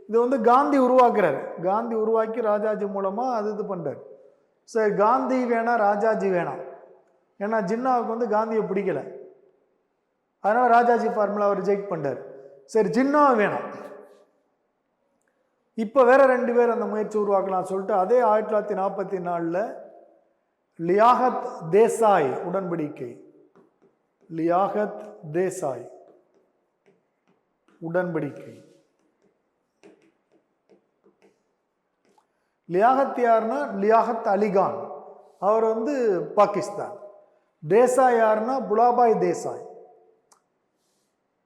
இது காந்தி உருவாக்குறாரு. காந்தி உருவாக்கி ராஜாஜி மூலமாக அது இது பண்ணுறாரு. சரி, காந்தி வேணாம் ராஜாஜி வேணாம், ஏன்னா ஜின்னாவுக்கு காந்தியை பிடிக்கல, அதனால ராஜாஜி ஃபார்முலாவை ரிஜெக்ட் பண்ணார். சரி, ஜின்னாவை வேணாம், இப்போ வேற 2 பேர் அந்த முயற்சி உருவாக்கலாம் சொல்லிட்டு அதே 1944 லியாகத் தேசாய் உடன்படிக்கை, லியாகத் தேசாய் உடன்படிக்கை. லியாகத் யாருன்னா லியாகத் அலிகான். அவர் வந்து பாகிஸ்தான். தேசாய் யாருன்னா புலாபாய் தேசாய்.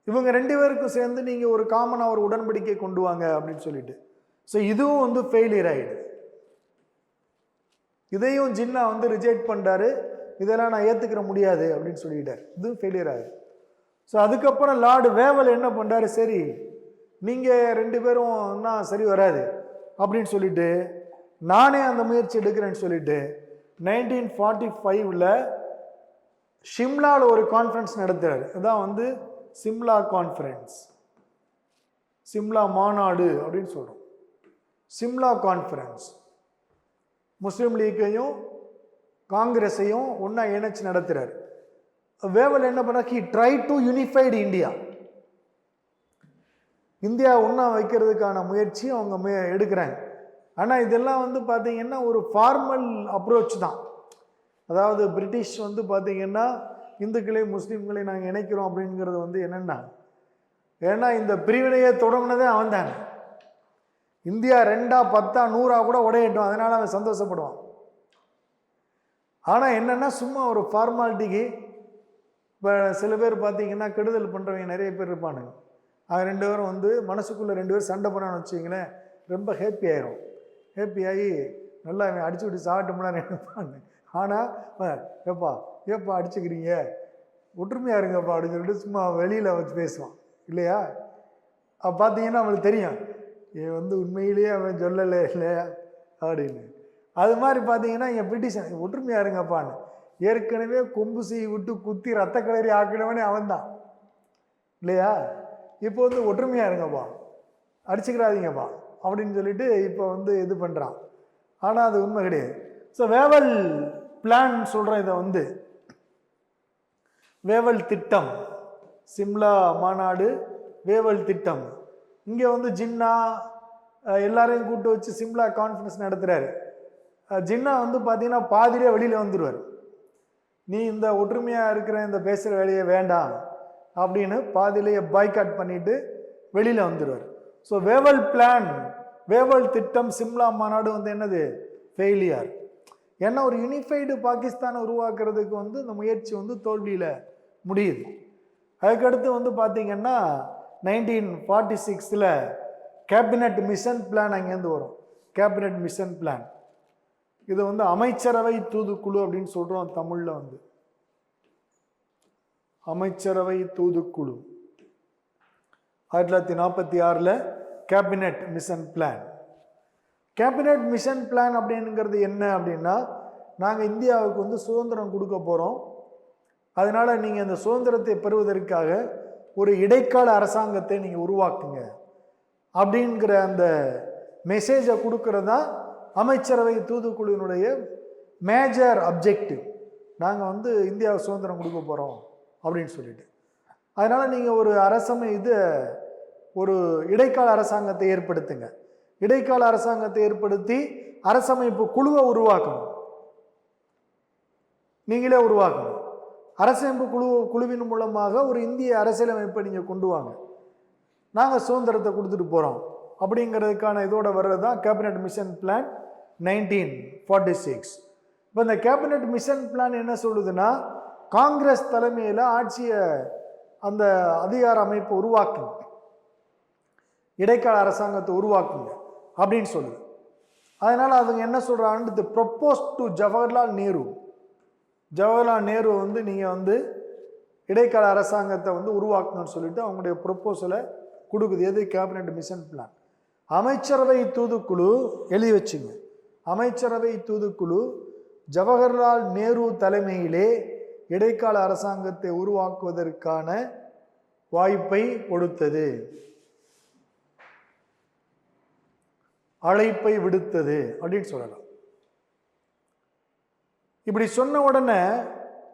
இவங்க 2 பேருக்கும் சேர்ந்து நீங்கள் ஒரு காமனாக ஒரு உடன்படிக்கை கொண்டு வாங்க அப்படின்னு சொல்லிட்டு. ஸோ இதுவும் வந்து ஃபெயிலியர் ஆகிடுது. இதையும் ஜின்னா வந்து ரிஜெக்ட் பண்ணுறாரு. இதெல்லாம் நான் ஏற்றுக்கிற முடியாது அப்படின்னு சொல்லிட்டார். இதுவும் ஃபெயிலியர் ஆகுது. ஸோ அதுக்கப்புறம் லார்டு வேவல் என்ன பண்ணுறாரு, சரி நீங்கள் 2 பேரும்னா சரி வராது அப்படின்னு சொல்லிட்டு நானே அந்த முயற்சி எடுக்கிறேன்னு சொல்லிட்டு 1945 ஷிம்லாவில் ஒரு கான்ஃபரன்ஸ் நடத்துறாரு. அதான் வந்து சிம்லா கான்ஃபரன்ஸ், சிம்லா மாநாடு அப்படின்னு சொல்கிறோம். சிம்லா கான்ஃபரன்ஸ் முஸ்லீம் லீக்கையும் காங்கிரஸையும் ஒன்றா இணைச்சு நடத்துகிறார். வேவல் என்ன பண்ணார், he try to unified India. India ஒன்றா வைக்கிறதுக்கான முயற்சி அவங்க எடுக்கிறாங்க. ஆனால் இதெல்லாம் வந்து பார்த்தீங்கன்னா ஒரு ஃபார்மல் அப்ரோச் தான். அதாவது பிரிட்டிஷ் வந்து பார்த்தீங்கன்னா இந்துக்களையும் முஸ்லீம்களையும் நாங்கள் இணைக்கிறோம் அப்படிங்கிறது வந்து என்னென்னா, ஏன்னா இந்த பிரிவினையை தொடங்கினதே அவன் தானே. இந்தியா 2 10 100 கூட உடையட்டும், அதனால அவன் சந்தோஷப்படுவான். ஆனால் என்னென்னா சும்மா ஒரு ஃபார்மாலிட்டிக்கு. இப்போ சில பேர் பார்த்தீங்கன்னா கெடுதல் பண்ணுறவங்க நிறைய பேர் இருப்பானுங்க. அவங்க 2 பேரும் வந்து மனசுக்குள்ளே 2 பேர் சண்டை பண்ணான்னு வச்சிங்களேன், ரொம்ப ஹேப்பி ஆயிரும். ஹேப்பி ஆகி நல்லா அவன் அடிச்சு விட்டு சாப்பிட்டோம்னா நினைப்பாங்க. ஆனால் ஏப்பா ஏப்பா அடிச்சுக்கிறீங்க, ஒற்றுமையாக இருங்கப்பா அப்படின்னு சொல்லிட்டு சும்மா வெளியில் வச்சு பேசுவான் இல்லையா. பார்த்தீங்கன்னா அவங்களுக்கு தெரியும் இவன் வந்து உண்மையிலேயே அவன் சொல்லலை இல்லையா அப்படின்னு. அது மாதிரி பார்த்தீங்கன்னா இங்கே பிரிட்டிஷ் ஒற்றுமையாக இருங்கப்பான்னு ஏற்கனவே கொம்பு செய்ய விட்டு குத்தி ரத்த கலரி ஆக்கினவனே அவன் தான் இல்லையா. இப்போ வந்து ஒற்றுமையாக இருங்கப்பா, அடிச்சுக்கிறாதீங்கப்பா அப்படின்னு சொல்லிட்டு இப்போ வந்து இது பண்ணுறான். ஆனால் அது உண்மை கிடையாது. ஸோ வேவல் பிளான் சொல்கிறோம். இதை வந்து வேவல் திட்டம், சிம்லா மாநாடு வேவல் திட்டம். இங்கே வந்து ஜின்னா எல்லாரையும் கூப்பிட்டு வச்சு சிம்லா கான்ஃபரன்ஸ் நடத்துகிறாரு. ஜின்னா வந்து பார்த்தீங்கன்னா பாதியிலே வெளியில் வந்துடுவார். நீ இந்த ஒற்றுமையாக இருக்கிற இந்த பேசுகிற வேலையை வேண்டாம் அப்படின்னு பாதியிலேயே பாய்காட் பண்ணிட்டு வெளியில் வந்துடுவார். ஸோ வேவல் பிளான், வேவல் திட்டம், சிம்லா மாநாடு வந்து என்னது, ஃபெயிலியர். ஏன்னா ஒரு யூனிஃபைடு பாகிஸ்தானை உருவாக்குறதுக்கு வந்து இந்த முயற்சி வந்து தோல்வியில் முடியுது. அதுக்கடுத்து வந்து பார்த்தீங்கன்னா 1946 கேபினட் மிஷன் பிளான் அங்கேருந்து வரும். கேபினட் மிஷன் பிளான் இது வந்து அமைச்சரவை தூதுக்குழு அப்படின்னு சொல்கிறோம் தமிழில். வந்து அமைச்சரவை தூதுக்குழு 1946 cabinet mission plan. Cabinet mission plan அப்படிங்கிறது என்ன அப்படின்னா, நாங்கள் இந்தியாவுக்கு வந்து சுதந்திரம் கொடுக்க போகிறோம், அதனால் நீங்கள் இந்த சுதந்திரத்தை பெறுவதற்காக ஒரு இடைக்கால அரசாங்கத்தை நீங்கள் உருவாக்குங்க அப்படிங்கிற அந்த மெசேஜை கொடுக்கறது தான் அமைச்சரவை தூதுக்குழுவினுடைய மேஜர் அப்ஜெக்டிவ். நாங்கள் வந்து இந்தியாவுக்கு சுதந்திரம் கொடுக்க போகிறோம் அப்படின்னு சொல்லிட்டு, அதனால் நீங்கள் ஒரு ஒரு இடைக்கால அரசாங்கத்தை ஏற்படுத்துங்க. இடைக்கால அரசாங்கத்தை ஏற்படுத்தி அரசமைப்பு குழுவை உருவாக்கணும், நீங்களே உருவாக்கணும். அரசமைப்பு குழுவின் மூலமாக ஒரு இந்திய அரசியலமைப்பை நீங்கள் கொண்டு வாங்க, நாங்கள் சுதந்திரத்தை கொடுத்துட்டு போகிறோம் அப்படிங்கிறதுக்கான இதோட வர்றது தான் கேபினட் மிஷன் பிளான் 1946. இப்போ இந்த கேபினட் மிஷன் பிளான் என்ன சொல்லுதுன்னா, காங்கிரஸ் தலைமையில் ஆட்சியை அந்த அதிகார அமைப்பை உருவாக்குங்க, இடைக்கால அரசாங்கத்தை உருவாக்குங்க அப்படின்னு சொல்லுது. அதனால் அவங்க என்ன சொல்கிறாங்க, ப்ரொப்போஸ் டு ஜவஹர்லால் நேரு. ஜவஹர்லால் நேரு வந்து நீங்கள் வந்து இடைக்கால அரசாங்கத்தை வந்து உருவாக்கணும்னு சொல்லிட்டு அவங்களுடைய ப்ரொப்போசலை கொடுக்குது. எது, கேபினட் மிஷன் பிளான். அமைச்சரவை தூதுக்குழு எழுதி வச்சுங்க, அமைச்சரவை தூதுக்குழு ஜவஹர்லால் நேரு தலைமையிலே இடைக்கால அரசாங்கத்தை உருவாக்குவதற்கான வாய்ப்பை கொடுத்தது, அழைப்பை விடுத்தது அப்படின்னு சொல்லலாம். இப்படி சொன்ன உடனே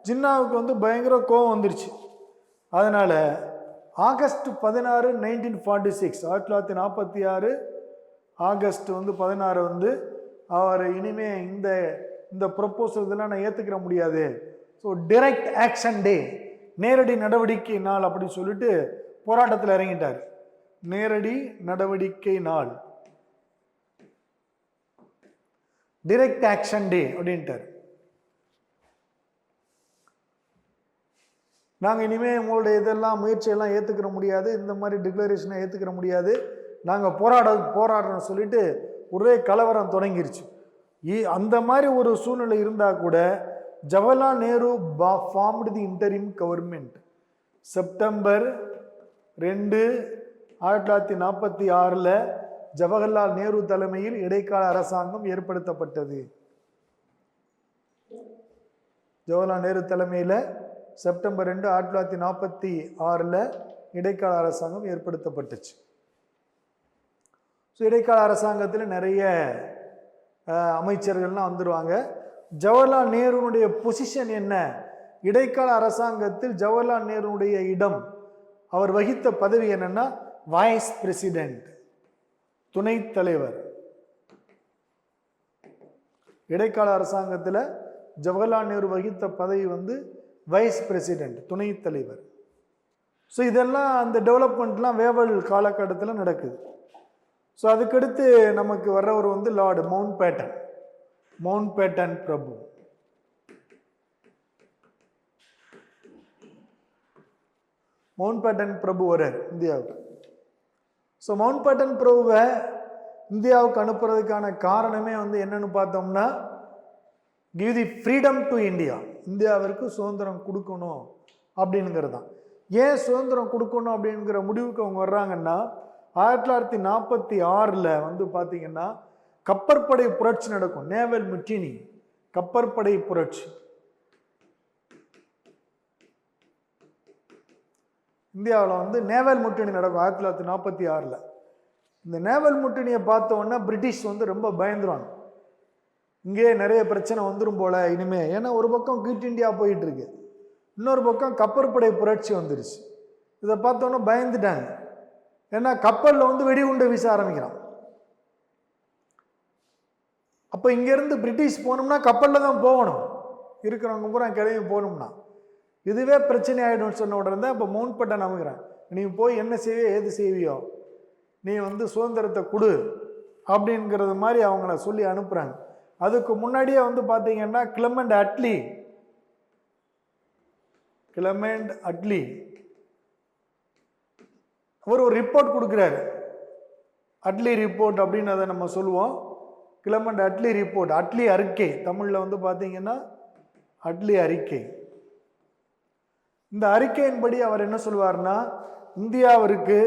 ஜின்னாவுக்கு வந்து பயங்கர கோபம் வந்துருச்சு. அதனால் ஆகஸ்ட் 16 1946 1946 ஆகஸ்ட் வந்து 16 வந்து அவர் இனிமே இந்த ப்ரொப்போசல் இதெல்லாம் நான் ஏற்றுக்கிற முடியாது, ஸோ டைரக்ட் ஆக்ஷன் டே, நேரடி நடவடிக்கை நாள் அப்படின்னு சொல்லிட்டு போராட்டத்தில் இறங்கிட்டார். நேரடி நடவடிக்கை நாள், டைரக்ட் ஆக்ஷன் டே அப்படின்ட்டார். நாங்கள் இனிமேல் உங்களுடைய இதெல்லாம் முயற்சியெல்லாம் ஏற்றுக்கிற முடியாது, இந்த மாதிரி டிக்ளரேஷனை ஏற்றுக்கிற முடியாது, நாங்கள் போராடுறோம்னு சொல்லிட்டு ஒரே கலவரம் தொடங்கிருச்சு. அந்த மாதிரி ஒரு சூழ்நிலை இருந்தால் கூட Jawaharlal Nehru formed the interim government. September 2, 1946 Jawaharlal Nehru தலைமையில் இடைக்கால அரசாங்கம் ஏற்படுத்தப்பட்டது. ஜவஹர்லால் நேரு தலைமையில் செப்டம்பர் 2, 1946 இடைக்கால அரசாங்கம் ஏற்படுத்தப்பட்டுச்சு. ஸோ இடைக்கால அரசாங்கத்தில் நிறைய அமைச்சர்கள்லாம் வந்துடுவாங்க. ஜவஹர்லால் நேருனுடைய பொசிஷன் என்ன? இடைக்கால அரசாங்கத்தில் ஜவஹர்லால் நேருனுடைய இடம், அவர் வகித்த பதவி என்னன்னா வைஸ் பிரசிடென்ட், துணைத் தலைவர். இடைக்கால அரசாங்கத்தில் ஜவஹர்லால் நேரு வகித்த பதவி வந்து வைஸ் பிரசிடென்ட், துணைத் தலைவர். ஸோ இதெல்லாம் அந்த டெவலப்மெண்ட்லாம் வேவல் காலகட்டத்தில் நடக்குது. ஸோ அதுக்கடுத்து நமக்கு வர்றவர் வந்து லார்டு மவுண்ட் பேட்டன் பிரபு. மவுண்ட் பேட்டன் பிரபு வர்றார் இந்தியாவுக்கு. ஸோ மவுண்ட் பேட்டன் பிரபுவை இந்தியாவுக்கு அனுப்புறதுக்கான காரணமே வந்து என்னன்னு பார்த்தோம்னா, give the freedom to India, இந்தியாவிற்கு சுதந்திரம் கொடுக்கணும் அப்படிங்கிறது தான். ஏன் சுதந்திரம் கொடுக்கணும் அப்படிங்கிற முடிவுக்கு அவங்க வர்றாங்கன்னா, 1946 வந்து பார்த்தீங்கன்னா கப்பற்படை புரட்சி நடக்கும், நேவல் முட்டினி, கப்பற்படை புரட்சி. இந்தியாவில் வந்து நேவல் முட்டினி நடக்கும் 1946. இந்த நேவல் முட்டினியை பார்த்த உடனே பிரிட்டிஷ் வந்து ரொம்ப பயந்துருவாங்க, இங்கே நிறைய பிரச்சனை வந்துடும் போல இனிமே. ஏன்னா ஒரு பக்கம் குயிட் இந்தியா போயிட்டு இருக்கு, இன்னொரு பக்கம் கப்பற்படை புரட்சி வந்துருச்சு. இதை பார்த்தோன்னே பயந்துட்டாங்க. ஏன்னா கப்பலில் வந்து வெடிகுண்டை வீச ஆரம்பிக்கிறான். அப்போ இங்கேருந்து பிரிட்டிஷ் போகணும்னா கப்பலில் தான் போகணும், இருக்கிறவங்க பூரா கிளம்பி போகணும்னா. இதுவே பிரச்சனை ஆகிடும்னு சொன்ன உடனே தான் இப்போ மவுண்ட் பேட்டன் அமைக்கிறேன், நீ போய் என்ன செய்வியோ ஏது செய்வியோ, நீ வந்து சுதந்திரத்தை கொடு அப்படிங்கிறது மாதிரி அவங்கள சொல்லி அனுப்புகிறாங்க. அதுக்கு முன்னாடியே வந்து பார்த்தீங்கன்னா கிளமெண்ட் அட்லி அவர் ஒரு ரிப்போர்ட் கொடுக்குறாரு, அட்லி ரிப்போர்ட் அப்படின்னு அதை நம்ம சொல்லுவோம். கிளமெண்ட் அட்லி ரிப்போர்ட், அட்லி அறிக்கை, தமிழில் வந்து பார்த்தீங்கன்னா அட்லி அறிக்கை. இந்த அறிக்கையின்படி அவர் என்ன சொல்வார்னா, இந்தியாவிற்கு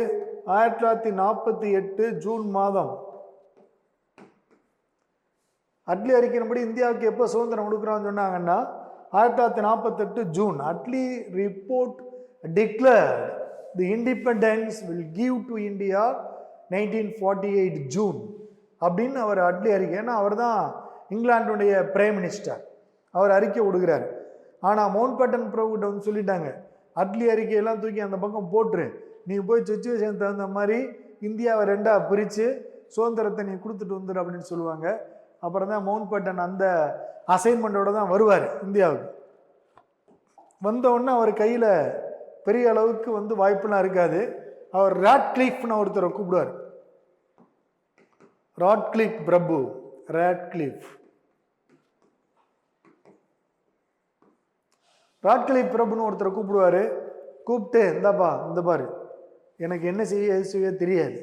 1948 ஜூன் மாதம், அட்லி அறிக்கையின்படி இந்தியாவுக்கு எப்போ சுதந்திரம் கொடுக்குறான்னு சொன்னாங்கன்னா 1948 June. Attlee report declared the independence will give to India 1948 June அப்படின்னு அவர் அட்லி அறிக்கை. ஏன்னா அவர் தான் இங்கிலாந்துடைய பிரைம் மினிஸ்டர், அவர் அறிக்கை விடுகிறார். ஆனால் மவுண்ட் பேட்டன் பிரபுகிட்ட வந்து சொல்லிட்டாங்க, அட்லி அறிக்கையெல்லாம் தூக்கி அந்த பக்கம் போட்டுரு, நீ போய் சுச்சுவேஷன் தகுந்த மாதிரி இந்தியாவை 2ஆக பிரித்து சுதந்திரத்தை நீ கொடுத்துட்டு வந்துடு அப்படின்னு சொல்லுவாங்க. அப்புறம் தான் மவுண்ட் பேட்டன் அந்த அசைன்மெண்ட்டோட தான் வருவார் இந்தியாவுக்கு. வந்தவுடனே அவர் கையில் பெரிய அளவுக்கு வந்து வாய்ப்புலாம் இருக்காது. அவர் ராட்க்ளிஃப்னு ஒருத்தரை கூப்பிடுவார், ராட்க்ளிஃப் பிரபு, ராட்க்ளிஃப் பிரபுன்னு ஒருத்தரை கூப்பிடுவார். கூப்பிட்டு, இந்தாப்பா இந்த பாரு, எனக்கு என்ன செய்ய எது செய்ய தெரியாது,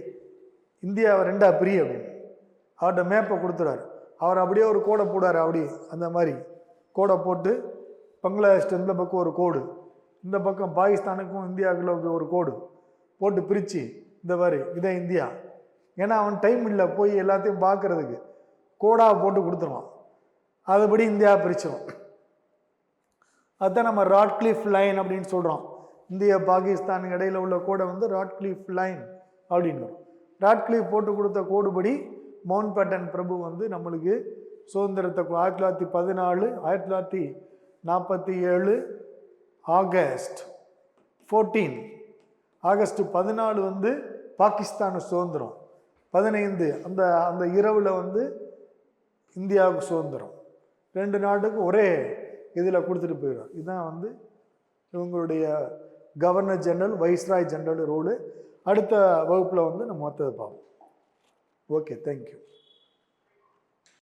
இந்தியாவை 2ஆக பிரி அப்படின்னு அவர்கிட்ட மேப்பை கொடுத்துறாரு. அவர் அப்படியே ஒரு கோடை போடார், அப்படி அந்த மாதிரி கோடை போட்டு பங்களாதேஷ் இந்த பக்கம் ஒரு கோடு, இந்த பக்கம் பாகிஸ்தானுக்கும் இந்தியாவுக்குள்ள ஒரு கோடு போட்டு பிரித்து இந்த மாதிரி இதான் இந்தியா. ஏன்னா அவன் டைம் இல்லை போய் எல்லாத்தையும் பார்க்கறதுக்கு, கோடாக போட்டு கொடுத்துருவான், அதுபடி இந்தியா பிரிச்சிடும். அதுதான் நம்ம ராட்க்ளிஃப் லைன் அப்படின்னு சொல்கிறோம். இந்தியா பாகிஸ்தான் இடையில உள்ள கோடை வந்து ராட்க்ளிஃப் லைன் அப்படின்னு. ராட்க்ளிஃப் போட்டு கொடுத்த கோடுபடி மவுண்ட் பேட்டன் பிரபு வந்து நம்மளுக்கு சுதந்திரத்தை 1914 1947 ஆகஸ்ட் 14 வந்து பாகிஸ்தான் சுதந்திரம், 15 அந்த இரவில் வந்து இந்தியாவுக்கு சுதந்திரம். 2 நாட்டுக்கு ஒரே இதில் கொடுத்துட்டு போயிடும். இதுதான் வந்து இவங்களுடைய governor general, viceroy general road. அடுத்த வகுப்பில் வந்து நம்ம மற்றது பார்ப்போம். Okay, thank you.